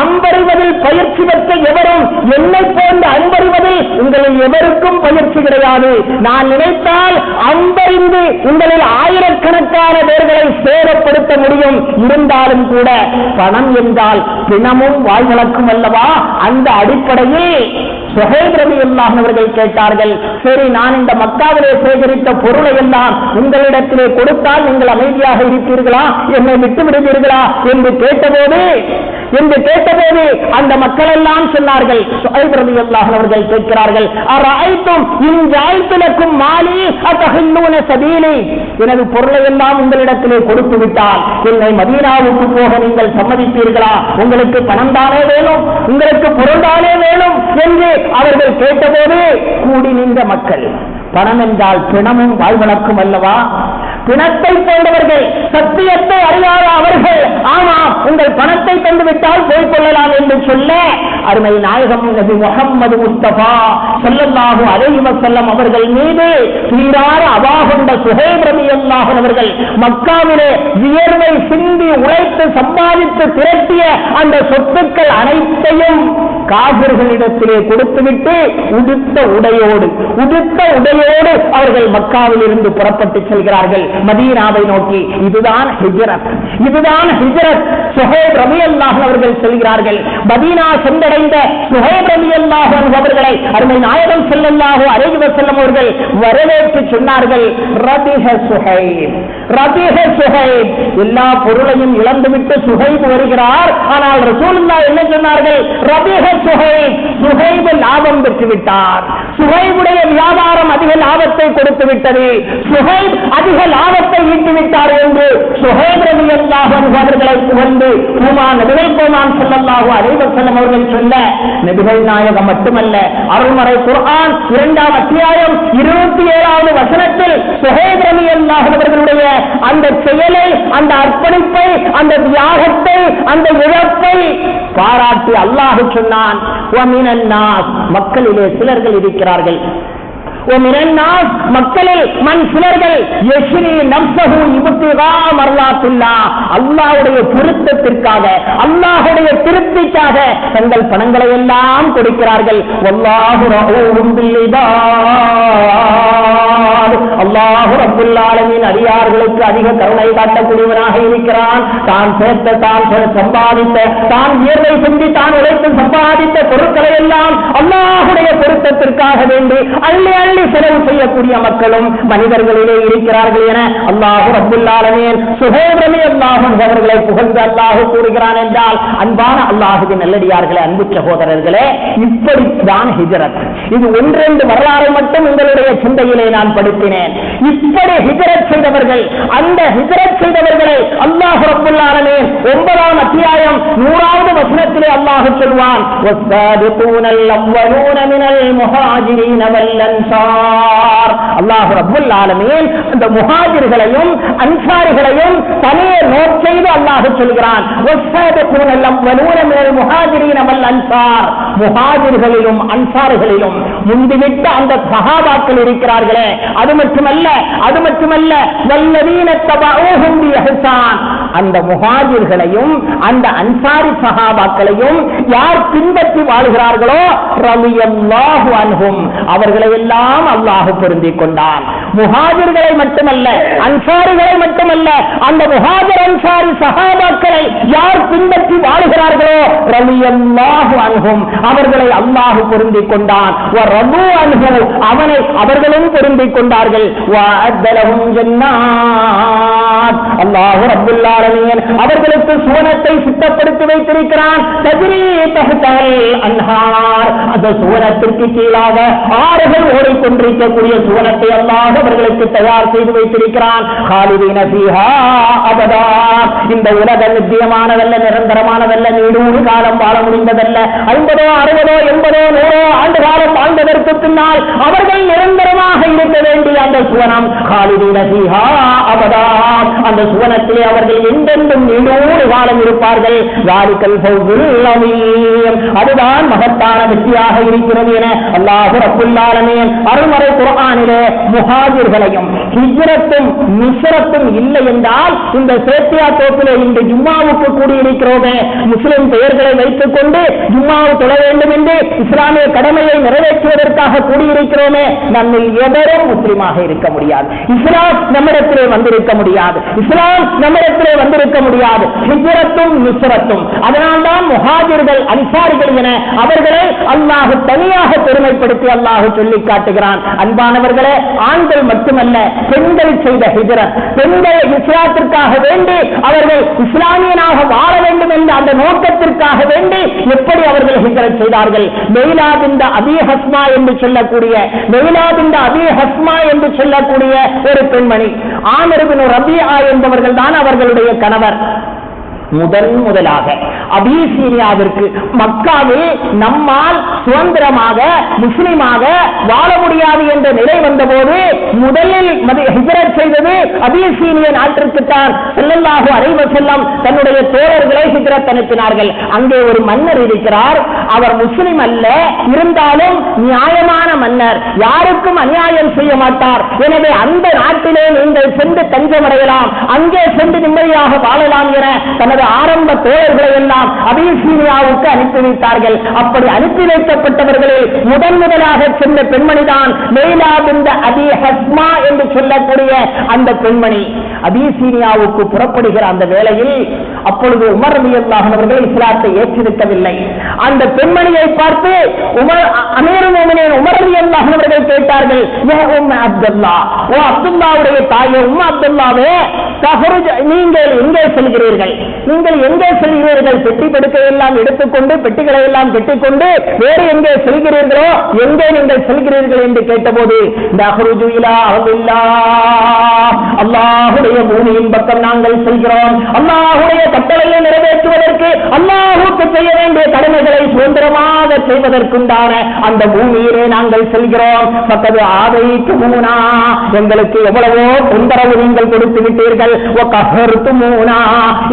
அம்பறிவதில் பயிற்சி பெற்ற எவரும் என்னை போன்று அம்பறிவதில் உங்களில் எவருக்கும் பயிற்சி கிடையாது. நான் நினைத்தால் அம்பறிந்து உங்களில் ஆயிரக்கணக்கான பேர்களை சேதப்படுத்த முடியும். இருந்தாலும் கூட பணம் என்றால் பிணமும் வாழ்வழக்கும் அல்லவா? அந்த அடிப்படையில் சுஹைப் ரலியல்லாஹு அவர்கள் கேட்டார்கள், சரி, நான் இந்த மக்காவிலே சேகரித்த பொருளை எல்லாம் உங்களிடத்திலே கொடுத்தால் நீங்கள் அமைதியாக இருப்பீர்களா, என்னை விட்டு விடுவீர்களா என்று கேட்டபோது அந்த மக்கள் எல்லாம் சொன்னார்கள், சுஹைப் ரலியல்லாஹு அவர்கள் கேட்கிறார்கள், அரஐத்தும் இன் ஜஅல்து லக்கும் மாலி அதஹில்லூன சபீலி, எனது பொருளை எல்லாம் உங்களிடத்திலே கொடுத்து விட்டால் என்னை மதீனாவுக்கு போக நீங்கள் சம்மதிப்பீர்களா? உங்களுக்கு பணம் தானே வேணும், உங்களுக்கு பொருள் தானே வேணும் என்று அவர்கள் கேட்டபோது கூடி நின்ற மக்கள், பணம் என்றால் பிணமும் வாழ்வழக்கும் அல்லவா? பிணத்தை போன்றவர்கள், சத்தியத்தை அறியாத அவர்கள், ஆமாம் உங்கள் பணத்தை தந்துவிட்டால் போய்கொள்ளலாம் என்று சொல்ல, அருமை நாயகம் நபி முஹம்மது முஸ்தபா ஸல்லல்லாஹு அலைஹி வஸல்லம் அவர்கள் மீது தீராத அவா கொண்ட சுஹைப் ரலியல்லாஹு அவர்கள் மக்காவிலே வியர்வை சிந்தி உழைத்து சம்பாதித்து திரட்டிய அந்த சொத்துக்கள் அனைத்தையும் காபிர்களிடத்திலே கொடுத்துவிட்டு உடுத்த உடையோடு அவர்கள் மக்காவில் இருந்து புறப்பட்டு செல்கிறார்கள் மதீனாவை நோக்கி. இதுதான் ஹிஜ்ரத். சுஹைப் ரலியல்லாஹு அவர்கள் செல்கிறார்கள். மதீனா சென்றடைந்த சுஹைப் ரலியல்லாஹு அவர்களை அருமை நாயகம் ஸல்லல்லாஹு அலைஹி வஸல்லம் அவர்கள் வரவேற்று சொன்னார்கள், ரபிஹ சுஹைப், எல்லா பொருளையும் இழந்துவிட்டு சுஹைப் வருகிறார். ஆனால் ரசூலுல்லாஹ் என்ன சொன்னார்கள்? ரபிஹ சுஹைப் லாபம் பெற்று விட்டார். சுஹைபுடைய வியாபாரம் அதிக லாபத்தை கொடுத்து விட்டது, சுஹைப் அதிக லாபத்தை ஈட்டிவிட்டார் என்று சுஹைப் ரலியல்லாஹு அன்ஹு அவர்களை புகழ்ந்து நபிகள் பெருமான் ஸல்லல்லாஹு அலைஹி வஸல்லம் அவர்கள் சொல்ல, நபிகள் நாயகம் மட்டுமல்ல, அருள்மறை குர்ஆன் 2ஆம் அத்தியாயம் 27வது வசனத்தில் சுஹைப் ரலியல்லாஹு அவர்களுடைய அந்த செயலை, அந்த அர்ப்பணிப்பை, அந்த தியாகத்தை, அந்த இழப்பை பாராட்டி அல்லாஹ் சொன்னான், மக்களிலே சிலர்கள் இருக்கிறார்கள், மக்களில் சிலர்கள் அல்லாஹ்வுடைய பொருத்தத்திற்காக, அல்லாஹ்வுடைய திருப்திக்காக தங்கள் பணங்களை எல்லாம் கொடுக்கிறார்கள். வல்லாஹு ரഊஃபும் பில் இபாத், அல்லாஹ் ரப்புல் ஆலமீன் அடியார்களுக்கு அதிக கருணை காட்டக்கூடியவனாக இருக்கிறான். தான் சேர்த்த, தான் சம்பாதித்த, தான் வியர்வை செஞ்சு தான் உழைத்து சம்பாதித்த பொருட்களை எல்லாம் அல்லாஹ்வுடைய பொருத்தத்திற்காக வேண்டி அள்ளி செலவு செய்யக்கூடிய மக்களும் மனிதர்களிலே இருக்கிறார்கள் என அல்லாஹ் ரப்புல் ஆலமீன் சுஹைப் ரலியல்லாஹு அன்ஹு அவர்களை புகழ்ந்து அல்லாஹ் கூறுகிறான் என்றால், அன்பான அல்லாஹ்வின் நல்லடியார்களே, அன்பு சகோதரர்களே, இப்படித்தான் ஹிஜ்ரத். இது ஒன்றெண்டு வரலாறை மட்டும் உங்களுடைய சிந்தையிலே நான் படுத்தினேன். இப்படி ஹிஜ்ரத் செய்தவர்கள், அந்த ஹிஜ்ரத் செய்தவர்களை அல்லாஹ் ரப்புல் ஆலமீன் 9ஆம் அத்தியாயம் 100வது வசனத்திலே அல்லாஹ் சொல்வான், வஸ்ஸாபிகூனல் அவ்வலூன மினல் முஹாஜிரீன வல் அன்சார். அல்லாஹ் ரப்புல் ஆலமீன் அந்த முஹாஜிர்களையும் அன்சாரிகளையும் தனியே நோட் செய்து அல்லாஹ் சொல்கிறான், வஸ்ஸாபிகூனல் அவ்வலூன மினல் முஹாஜிரீன வல் அன்சார். முஹாஜிர்களிலும் அன்சாரிகளிலும் முந்திவிட்ட அந்த சஹாபாக்கள் இருக்கிறார்களே, அது மட்டுமல்ல வல்லதீன தபஊஹும் பிஇஹ்சான், அந்த முஹாஜிர்களையும் அந்த அன்சாரி சஹாபாக்களையும் யார் பின்பற்றி வாழ்கிறார்களோ ரலியல்லாஹு அன்ஹும், அவர்களை எல்லாம் அல்லாஹ் பொருந்திக் கொண்டான். முஹாஜிர்களை மட்டுமல்ல, அன்சாரிகளை மட்டுமல்ல, அந்த முஹாஜிர் அன்சாரி சஹாபாக்களை யார் பின்பற்றி வாழ்கிறார்களோ ரலியல்லாஹு அன்ஹும், அவர்களை அல்லாஹ் பொருந்திக் கொண்டான். வரது அன்ஹு, அவனை அவர்களும் பொருந்திக் கொண்டார்கள். வஅத்தலஹும் ஜன்னாத், அல்லாஹ் ரப்புல் ஆலமீன் அவர்களுக்கு சுவனத்தை சுத்தப்படுத்தி வைத்திருக்கிறான். தஜ்ரீ தஹ்தல் அன்ஹார், அந்த சுவனத்திற்கு கீழாக ஆறுகள் ஓடிக்கொண்டிருக்கக்கூடிய சுவனத்தை அல்லாஹ் அவர்களுக்கு தயார் செய்து வைத்திருக்கிறான். காலிதீன ஃபீஹா அபதா, இந்த உலகம் நித்தியமானதல்ல, நிரந்தரமானதல்ல, நீடூழி காலம் வாழ முடிந்ததல்ல. 50 60 80 100 ஆண்டு காலம் வாழ்ந்ததற்கு பின்னால் அவர்கள் நிரந்தரமாக இருக்க வேண்டிய அந்த சுவனம் காலிதீன ஃபீஹா அபதா, அந்த சுவனத்திலே அவர்கள் எந்தெந்தும் நீடூழி காலம் இருப்பார்கள். வாலிகல் ஃபௌஸுல் அஸீம், அதுதான் மகத்தான வெற்றியாக இருக்கிறது என அல்லாஹ் ரப்புல் ஆலமீன் அருள்மறை குர்ஆனிலே முஹாஜிர்களையும் ஹிஜ்ரத்தும் நுஸ்ரத்தும் இல்லை என்றால் இந்த சேத்தியா தோப்பிலே இந்த ஜும்மாவுக்கு கூடியிருக்கிறோமே, முஸ்லிம் பெயர்களை வைத்துக் கொண்டு ஜும்மாவு தொழ வேண்டும் என்று இஸ்லாமிய கடமையை நிறைவேற்றுவதற்காக கூடியிருக்கிறோமே, நம்மில் எவரும் முஸ்லிமாக இருக்க முடியாது. இஸ்லாம் நம்மிடத்திலே வந்திருக்க முடியாது, இஸ்லாம் நம்மிடத்திலே வந்திருக்க முடியாது. ஹிஜ்ரத்தும் நுஸ்ரத்தும், அதனால்தான் முஹாஜிர்கள் அன்சாரிகள் என அவர்களை அல்லாஹ் தனியாக பெருமைப்படுத்தி அல்லாஹ் சொல்லி காட்டுகிறான். அன்பானவர்களே, ஆண்கள் மட்டுமல்ல பெண்கள் செய்த ஹிஜ்ரத், பெண்கள் இஸ்லாத்திற்காக வேண்டி அவர்கள் இஸ்லாமியனாக வாழ வேண்டும் என்ற அந்த நோக்கத்திற்காக வேண்டி எப்படி அவர்கள் ஹிஜ்ரத் செய்தார்கள். லைலா பின்த் அபீ ஹஸ்மா என்று சொல்லக்கூடிய ஒரு பெண்மணி, ஆமிர் இப்னு ரபீஆ என்பவர்கள் தான் அவர்களுடைய கணவர். முதலாக அபிசீனியாவிற்கு மக்காவில் நம்மால் சுதந்திரமாக முஸ்லிமாக வாழ முடியாது என்ற நிலை வந்தபோது முதலில் ஹிஜ்ரத் செய்தது அபிசீனிய நாட்டிற்குத்தான். ஸல்லல்லாஹு அலைஹி வஸல்லம் தன்னுடைய தோழர்களை ஹிஜ்ரத் அனுப்பினார்கள். அங்கே ஒரு மன்னர் இருக்கிறார், அவர் முஸ்லிம் அல்ல, இருந்தாலும் நியாயமான மன்னர், யாருக்கும் அநியாயம் செய்ய மாட்டார். எனவே அந்த நாட்டிலே நீங்கள் சென்று தஞ்சமடையலாம், அங்கே சென்று நிம்மதியாக வாழலாம் என தனது ஆரம்ப தோழர்களை எல்லாம் அபிசீனியாவுக்கு அனுப்பி வைத்தார்கள். அப்படி அனுப்பி வைக்கப்பட்டவர்களில் முதலாக சென்ற பெண்மணிதான் லைலா பின்த் அபீ ஹஸ்மா என்று சொல்லக்கூடிய அந்த பெண்மணி. அபிசீனியாவுக்கு புறப்படுகிற அந்த வேளையில் அப்பொழுது உமர் ரலியல்லாஹு அன்ஹு அவர்கள் இஸ்லாத்தை ஏற்றிருக்கவில்லை. அந்த பெண்மணியை பார்த்து அமீருல் முஃமினீன் உமர் ரலியல்லாஹு அன்ஹு அவர்கள் கேட்டார்கள், யா உம்ம அப்துல்லா, ஓ அப்துல்லாவுடைய தாயே உம்ம அப்துல்லாவே, நீங்கள் எங்கே செல்கிறீர்கள்? நீங்கள் எங்கே செல்கிறீர்கள்? பெட்டி படுக்கை எல்லாம் எடுத்துக்கொண்டு பெட்டிகளை எல்லாம் கட்டிக்கொண்டு வேறு எங்கே செல்கிறீர்களோ, எங்கே நீங்கள் செல்கிறீர்கள் என்று கேட்டபோது, அல்லாஹுடைய பூமியின் பக்கம் நாங்கள் செல்கிறோம். அல்லாஹுடைய கட்டளையை நிறைவேற்றுவதற்கு, அல்லாஹுக்கு செய்ய வேண்டிய கடமைகளை சுதந்திரமாக செய்வதற்குண்டான அந்த பூமியிலே நாங்கள் செல்கிறோம். பக்கத்து ஆதைக்கு மூனா, எங்களுக்கு எவ்வளவோ தொந்தரவு நீங்கள் கொடுத்து விட்டீர்கள்.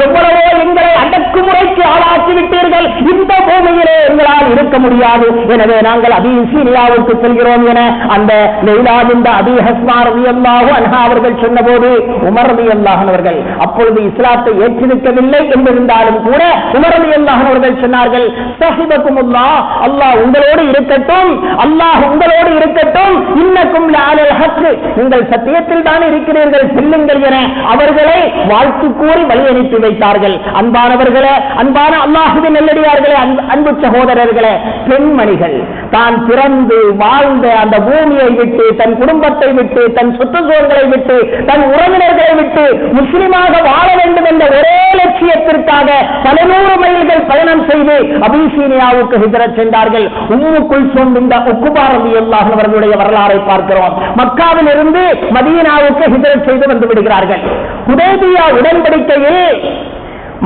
எவ்வளவோ எங்களை அடக்குமுறைக்கு ஆளாக்கி விட்டீர்கள். இந்த பூமியிலே எங்களால் இருக்க முடியாது. எனவே நாங்கள் அபிசீனியாவுக்கு செல்கிறோம் என அந்த லைலா பின்த் அபீ ஹஸ்மா ரலியல்லாஹு அன்ஹா அவர்கள் சொன்னபோது உமர் ரலியல்லாஹு அன்ஹு அவர்கள் அப்பொழுது இஸ்லாத்தை ஏற்றிருக்கவில்லை என்றிருந்தாலும் கூட உமர் ரலியல்லாஹு அன்ஹு அவர்கள் சொன்னார்கள், ஸஹிபகுமுல்லாஹ், அல்லாஹ் உங்களோடு இருக்கட்டும், அல்லாஹ் உங்களோடு இருக்கட்டும், இன்னக்கும் லஅலல் ஹக், நீங்கள் சத்தியத்தில் தான் இருக்கிறீர்கள், செல்லுங்கள் என அவர்களை வாழ்த்து கூறி வழி அனுப்பி வைத்தார்கள். அன்பானவர்களே, அன்பான அல்லாஹ்வின் நல்லடியார்களே, அன்பு சகோதரர்களே, பெண்மணிகள் தான் பிறந்து வாழ்ந்த அந்த பூமியை விட்டு, தன் குடும்பத்தை விட்டு, தன் சுற்றுச்சூழல்களை விட்டு, தன் உறவினர்களை விட்டு முஸ்லிமாக வாழ வேண்டும் என்ற ஒரே லட்சியத்திற்காக பல 100 மைல்கள் பயணம் செய்து அபிசீனியாவுக்கு ஹிஜ்ரத் சென்றார்கள். உம்மு குல்சூம் பின்த் உக்பா ரலியல்லாஹு அன்ஹா அவர்களுடைய வரலாறை பார்க்கிறோம். மக்காவில் இருந்து மதீனாவுக்கு ஹிஜ்ரத் செய்து வந்து விடுகிறார்கள். ஹுதைபியா உடன்படிக்கையில்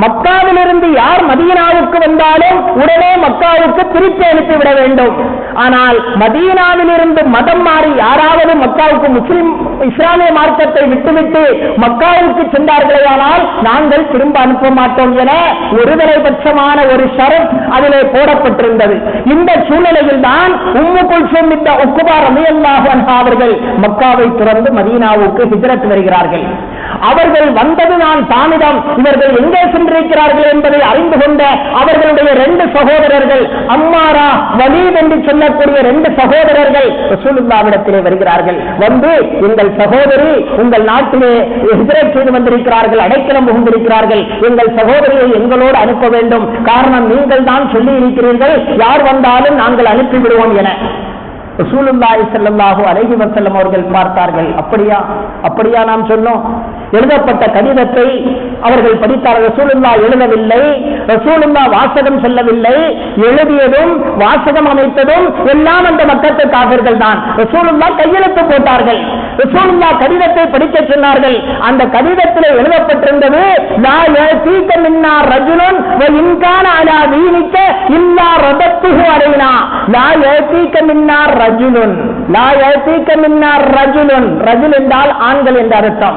மக்காவிலிருந்து யார் மதீனாவுக்கு வந்தாலும் உடனே மக்காவுக்கு திருப்பி அனுப்பிவிட வேண்டும். ஆனால் மதீனாவிலிருந்து மதம் மாறி யாராவது மக்காவுக்கு முஸ்லிம் இஸ்லாமிய மார்க்கத்தை விட்டுவிட்டு மக்காவுக்கு சென்றார்களேயானால் நாங்கள் திரும்ப அனுப்ப மாட்டோம் என ஒருதலை பட்சமான ஒரு ஷரத் அதிலே போடப்பட்டிருந்தது. இந்த சூழ்நிலையில் தான் உம்மு குல்சூம் பின்த் உக்பா ரலியல்லாஹு அன்ஹா அவர்கள் மக்காவை துறந்து மதீனாவுக்கு ஹிஜ்ரத் வருகிறார்கள். அவர்கள் வந்தது நான் தாமிடம், இவர்கள் எங்கே சென்றிருக்கிறார்கள் என்பதை அறிந்து கொண்ட அவர்களுடைய 2 சகோதரர்கள், அம்மாரா வலீத் என்று சொல்லக்கூடிய 2 சகோதரர்கள் ரசூலுல்லாஹ்விடத்திலே வருகிறார்கள். வந்து, எங்கள் சகோதரி உங்கள் நாட்டிலே ஹிஜ்ரத் செய்து வந்திருக்கிறார்கள், அடைக்கலம் புகுந்திருக்கிறார்கள், எங்கள் சகோதரியை எங்களோடு அனுப்ப வேண்டும், காரணம் நீங்கள் தான் சொல்லி இருக்கிறீர்கள், யார் வந்தாலும் நாங்கள் அனுப்பிவிடுவோம் என. ரசூலுல்லாஹி ஸல்லல்லாஹு அலைஹி வஸல்லம் அவர்கள் பார்த்தார்கள். அப்படியா நாம் சொன்னோம், எழுதப்பட்ட கடிதத்தை அவர்கள் படித்தார். ரசூலுல்லாஹ் எழுதவில்லை, ரசூலுல்லாஹ் வாசகம் சொல்லவில்லை, எழுதியதும் வாசகம் அமைத்ததும் எல்லாம் அந்த மக்கள் காஃபிர்கள் தான். ரசூலுல்லாஹ் கையெழுத்து போட்டார்கள், ரசூலுல்லாஹ் கடிதத்தை படிக்க சொன்னார்கள். அந்த கடிதத்தில் எழுதப்பட்டிருந்தது, லா யஸீக மின்னா ரஜுலுன் வ இன் கான அலா தீனிக இல்லா ரதத்துஹு அலைனா. லா யஸீக மின்னா ரஜுலுன், லா யஸீக மின்னா ரஜுலுன், ரஜுல் என்றால் ஆண்கள் என்ற அர்த்தம்.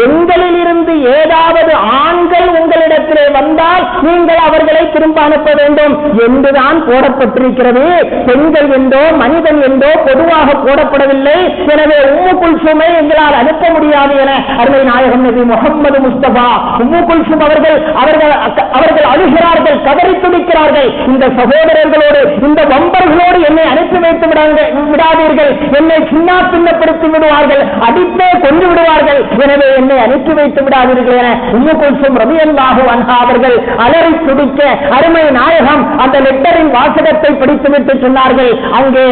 எங்களில் இருந்து ஏதாவது ஆண்கள் உங்களிடத்திலே வந்தால் நீங்கள் அவர்களை திரும்ப அனுப்ப வேண்டும் என்றுதான் போடப்பட்டிருக்கிறது. பெண்கள் என்றோ மனிதன் என்றோ பொதுவாக போடப்படவில்லை. எனவே உம்மு குல்சுமை எங்களால் அனுப்ப முடியாது என அருமை நாயகம் நபி முஹம்மது முஸ்தபா உம்மு குல்சும் அவர்கள் அழுகிறார்கள், கதறி துடிக்கிறார்கள். இந்த சகோதரர்களோடு, இந்த வம்பர்களோடு என்னை அனுப்பி வைத்து விடாதீர்கள், என்னை சின்ன பின்னப்படுத்தி விடுவார்கள், அடித்தே கொண்டு விடுவார்கள், எனவே என்னை அனுப்பி வைத்து விடாதீர்கள் என உம்மு குல்சும் ரலியல்லாஹு அன்ஹா அவர்கள் அலறி துடிக்க அருமை நாயகம் அந்த லெட்டரின் வாசகத்தை படித்துவிட்டு சொன்னார்கள், அங்கே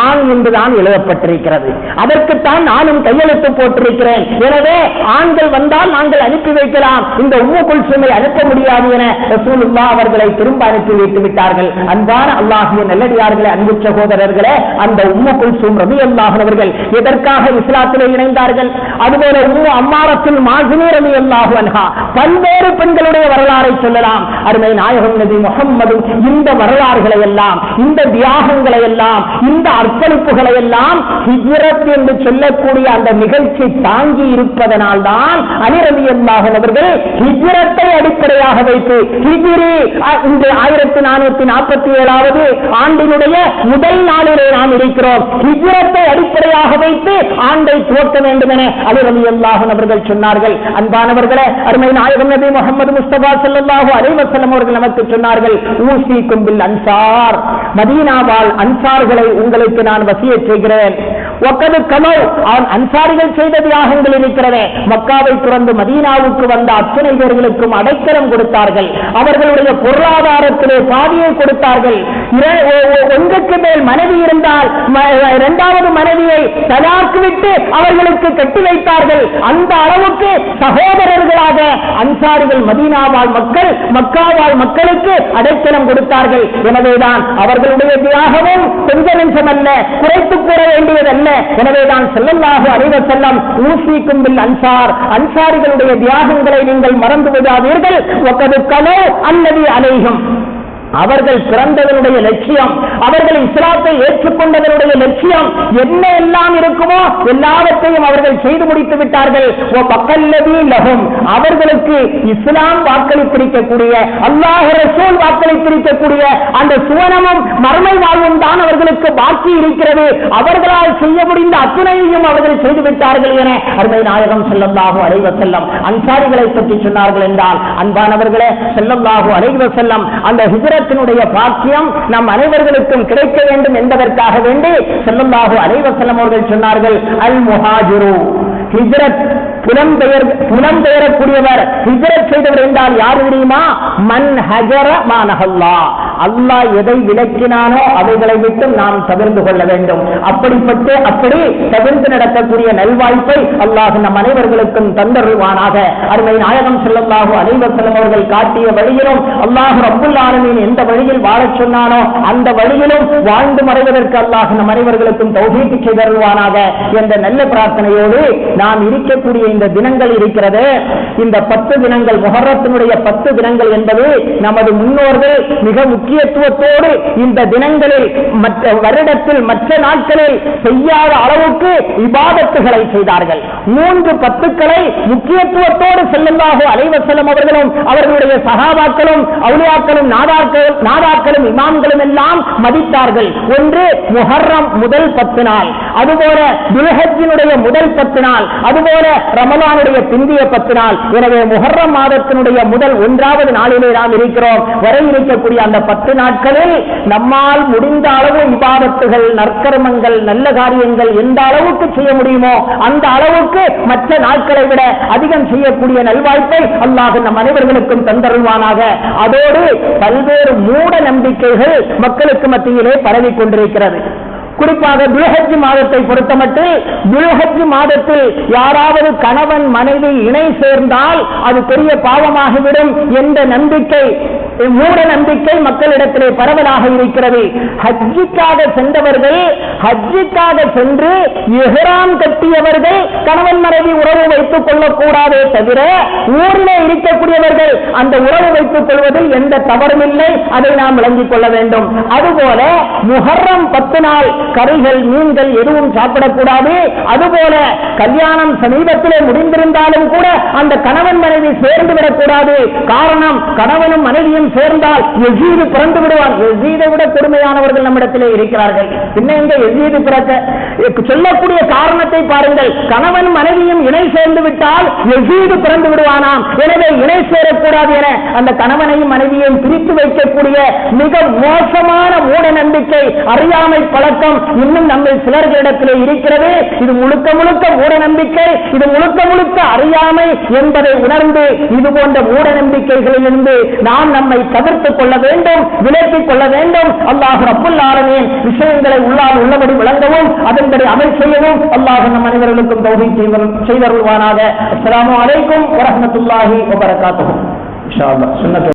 ஆண் என்றுதான் எழுதப்பட்டிருக்கிறது, அதற்குத்தான் நானும் கையெழுத்து போட்டிருக்கிறேன். எனவே ஆண்கள் வந்தால் நாங்கள் அனுப்பி வைக்கலாம், இந்த உம்மு குல்சுமை அனுப்ப முடியாது என ரசூலுல்லாஹ் அவர்களை திரும்ப அனுப்பி வைத்து விட்டார்கள். அன்பான அல்லாஹ்வின் நல்லடியார்களே, அன்பு சகோதரர்களே, அந்த உம்மு குல்சும் ரலியல்லாஹு அவர்கள் எதற்காக இஸ்லாத்திலே இணைந்தார்கள்? அதுபோல உம்மு அம்மாரத்துல் மாஸினி ரலியல்லாஹு அன்ஹா, பல்வேறு பெண்களுடைய வரலாறை சொல்லலாம். அருமை நாயகம் நபி முஹம்மது இந்த வரலாறுகளை எல்லாம், இந்த தியாகங்களை எல்லாம், இந்த அர்ப்பணிப்புகளை எல்லாம் ஹிஜ்ரத் என்று சொல்லக்கூடிய அந்த நிகழ்ச்சி தாங்கி இருப்பதனால் தான் அலி ரலியல்லாஹு அவர்கள் ஹிஜ்ரத்தை அடிப்படையாக வைத்து ஹிஜ்ரி 1447வது ஆண்டினுடைய முதல் நாளிலே நாம் இருக்கிறோம். ஹிஜ்ரத்தை அடிப்படையாக வைத்து ஆண்டை துவக்க வேண்டும் என அலி ரலியல்லாஹு அவர்கள் சொன்னார்கள். அன்பானவர்களே, அருமை நாயகம் நபி முஹம்மது முஸ்தபா ஸல்லல்லாஹு அலைஹி வஸல்லம் அவர்கள் நமக்கு சொன்னார்கள், ஊஸீக்கும் பில் அன்சார், மதீனாவால் அன்சார்களை உங்களுக்கு நான் வசியத் செய்கிறேன். அன்சாரிகள் செய்த தியாகங்கள் இருக்கிறதே, மக்காவை துறந்து மதீனாவுக்கு வந்த அத்தனை பேர்களுக்கும் அடைக்கலம் கொடுத்தார்கள், அவர்களுடைய பொருளாதாரத்திலே பாதியை கொடுத்தார்கள். ஒன்றுக்கு மேல் மனைவி இருந்தால் இரண்டாவது மனைவியை தலாக்கு விட்டு அவர்களுக்கு கட்டி வைத்தார்கள். அந்த அளவுக்கு சகோதரர்களாக அன்சாரிகள் மதீனாவால் மக்கள், மக்காவால் மக்களுக்கு அடைக்கலம் கொடுத்தார்கள். எனவேதான் அவர்களுடைய தியாகமும் கொஞ்சம் அல்ல, குறைத்து கூற வேண்டியதல்ல. எனவேதான் ஸல்லல்லாஹு அலைஹி வஸல்லம் ஊஸீக்கும் பில் அன்சார், அன்சாரிகளுடைய தியாகங்களை நீங்கள் மறந்து விடாதீர்கள். வகது கலோ அல்லதி அலைஹிம், அவர்கள் பிறந்ததனுடைய லட்சியம், அவர்கள் இஸ்லாத்தை ஏற்றுக்கொண்டதனுடைய லட்சியம் என்ன எல்லாம் இருக்குமோ எல்லாவற்றையும் அவர்கள் செய்து முடித்து விட்டார்கள். அவர்களுக்கு இஸ்லாம் வாக்களித்திருக்கக்கூடிய, அல்லாஹ் ரசூல் வாக்களித்திருக்கக்கூடிய அந்த சுவனமும் மர்மை வாழ்வும் தான் அவர்களுக்கு பாக்கி இருக்கிறது. அவர்களால் செய்ய முடிந்த அத்துணையையும் அவர்கள் செய்து விட்டார்கள் என அருமை நாயகம் ஸல்லல்லாஹு அலைஹி வஸல்லம் அன்சாரிகளை பற்றி சொன்னார்கள் என்றால், அன்பானவர்களே, ஸல்லல்லாஹு அலைஹி வஸல்லம் அந்த ஹிஜ்ரத் பாக்கியம் நம் அனைவர்களுக்கும் கிடைக்க வேண்டும் என்பதற்காக வேண்டி ஸல்லல்லாஹு அலைஹி வஸல்லம் அவர்கள் சொன்னார்கள், அல் முஹாஜிரு, ஹிஜ்ரத் புலம்பெயரக்கூடியவர், ஹிஜ்ரத் செய்தவர் என்றால் யார் தெரியுமா? மன் ஹஜர மா நஹல்லாஹ், அல்லாஹ் எதை விலக்கினானோ அவைகளை விட்டு நாம் தவிர்த்து கொள்ள வேண்டும். அப்படி தவிர்த்து நடக்கக்கூடிய நல்வாய்ப்பை அல்லாஹ் நம் அனைவர்களுக்கும் தந்தருவானாக. அருமை நாயகம் ஸல்லல்லாஹு அலைஹி வஸல்லம் அவர்கள் காட்டிய வழியிலும் அல்லாஹ் ரப்புல் ஆலமீன் எந்த வழியில் வாழச் சொன்னானோ அந்த வழியிலும் வாழ்ந்து மறைவதற்கு அல்லாஹ் நம் அனைவர்களுக்கும் தௌஃபீக் செய்தருவானாக என்ற நல்ல பிரார்த்தனையோடு நாம் இருக்கக்கூடிய இந்த தினங்கள் இருக்கிறது, இந்த 10 தினங்கள், முஹர்ரத்தினுடைய 10 தினங்கள் என்பது நமது முன்னோர்கள் மிக முக்கியத்துவத்தோடு இந்த தினங்களில் மற்ற வருடத்தில் மற்ற நாட்களில் செய்யாத அளவுக்கு இபாதத்துகளை செய்தார்கள். 3 10களை முக்கியத்துவத்தோடு ஸல்லல்லாஹு அலைஹி வஸல்லம் அவர்களும் அவர்களுடைய சஹாபாக்களும் அவுலியாக்களும் நாதாக்களும் இமாம்களும் எல்லாம் மதித்தார்கள். ஒன்று முஹர்ரம் முதல் 10 நாள், அதுபோல துல்ஹஜ்ஜினுடைய முதல் 10 நாள், அதுபோல ரமலானுடைய பிந்திய 10 நாள். எனவே முஹர்ரம் மாதத்தினுடைய முதல் 1வது நாளிலே நாம் இருக்கிறோம். வரை இருக்கக்கூடிய அந்த 10 நாட்களில் நம்மால் முடிந்த அளவு இபாதத்துகள், நற்கர்மங்கள், நல்ல காரியங்கள் எந்த அளவுக்கு செய்ய முடியுமோ அந்த அளவுக்கு மற்ற நாட்களை விட அதிகம் செய்யக்கூடிய நல்வாய்ப்பை அல்லாஹ் நம் அனைவர்களுக்கும் தந்தருவானாக. அதோடு பல்வேறு மூட நம்பிக்கைகள் மக்களுக்கு மத்தியிலே பரவி கொண்டிருக்கிறது. குறிப்பாக துல்ஹஜ் மாதத்தை பொறுத்தமட்டில் துல்ஹஜ் மாதத்தில் யாராவது கணவன் மனைவி இணை சேர்ந்தால் அது பெரிய பாவமாகிவிடும் என்ற நம்பிக்கை, மூட நம்பிக்கை மக்களிடத்திலே பரவலாக இருக்கிறது. ஹஜ்ஜுக்காக சென்றவர்கள், ஹஜ்ஜுக்காக சென்று இஹ்ராம் கட்டியவர்கள் கணவன் மனைவி உறவு வைத்துக் கொள்ளக்கூடாதே தவிர ஊரிலே இருக்கக்கூடியவர்கள் அந்த உறவு வைத்துக் கொள்வதில் எந்த தவறும் இல்லை. அதை நாம் விளங்கிக் கொள்ள வேண்டும். அதுபோல முஹர்ரம் 10 நாள் கறிகள் மீன்கள் எதுவும் சாப்பிடக்கூடாது. அதுபோல கல்யாணம் சமீபத்திலே முடிந்திருந்தாலும் கூட அந்த கணவன் மனைவி சேர்ந்து விடக்கூடாது. காரணம், கணவனும் மனைவியும் சேர்ந்தால் யசீது பிறந்து விடுவார். யசீதை விட கொடுமையானவர்கள் நம்மிடத்திலே இருக்கிறார்கள். பின்ன இந்த யசீது பிறக்க சொல்லக்கூடிய காரணத்தை பாருங்கள். கணவன் மனைவியும் இணை சேர்ந்து விட்டால் யசீது பிறந்து விடுவானாம். எனவே இணை சேரக்கூடாது என அந்த கணவனையும் மனைவியையும் பிரித்து வைக்கக்கூடிய மிக மோசமான மூட நம்பிக்கை, அறியாமை பழக்கம் இன்னும் நம்ம சிலர்களிடத்திலே இருக்கிறது. இது முழுக்க முழுக்க மூட நம்பிக்கை, இது முழுக்க முழுக்க அறியாமை என்பதை உணர்ந்து இது போன்ற மூட நம்பிக்கைகளிலிருந்து நாம் நம்மை தவிர்த்துக் கொள்ள வேண்டும், விலக்கிக் கொள்ள வேண்டும். அல்லாஹ் ரப்புல் ஆலமீன் விஷயங்களை உள்ளால் உள்ளபடி விளங்கவும் அதன்படி அமல் செய்யவும் அல்லாஹ் நம் அனைவர்களுக்கும் தௌஃபீக் செய்தருள்வானாக. அஸ்ஸலாமு அலைக்கும் வரஹ்மத்துல்லாஹி வபரகாத்துஹு. இன்ஷா அல்லாஹ் சுன்னத்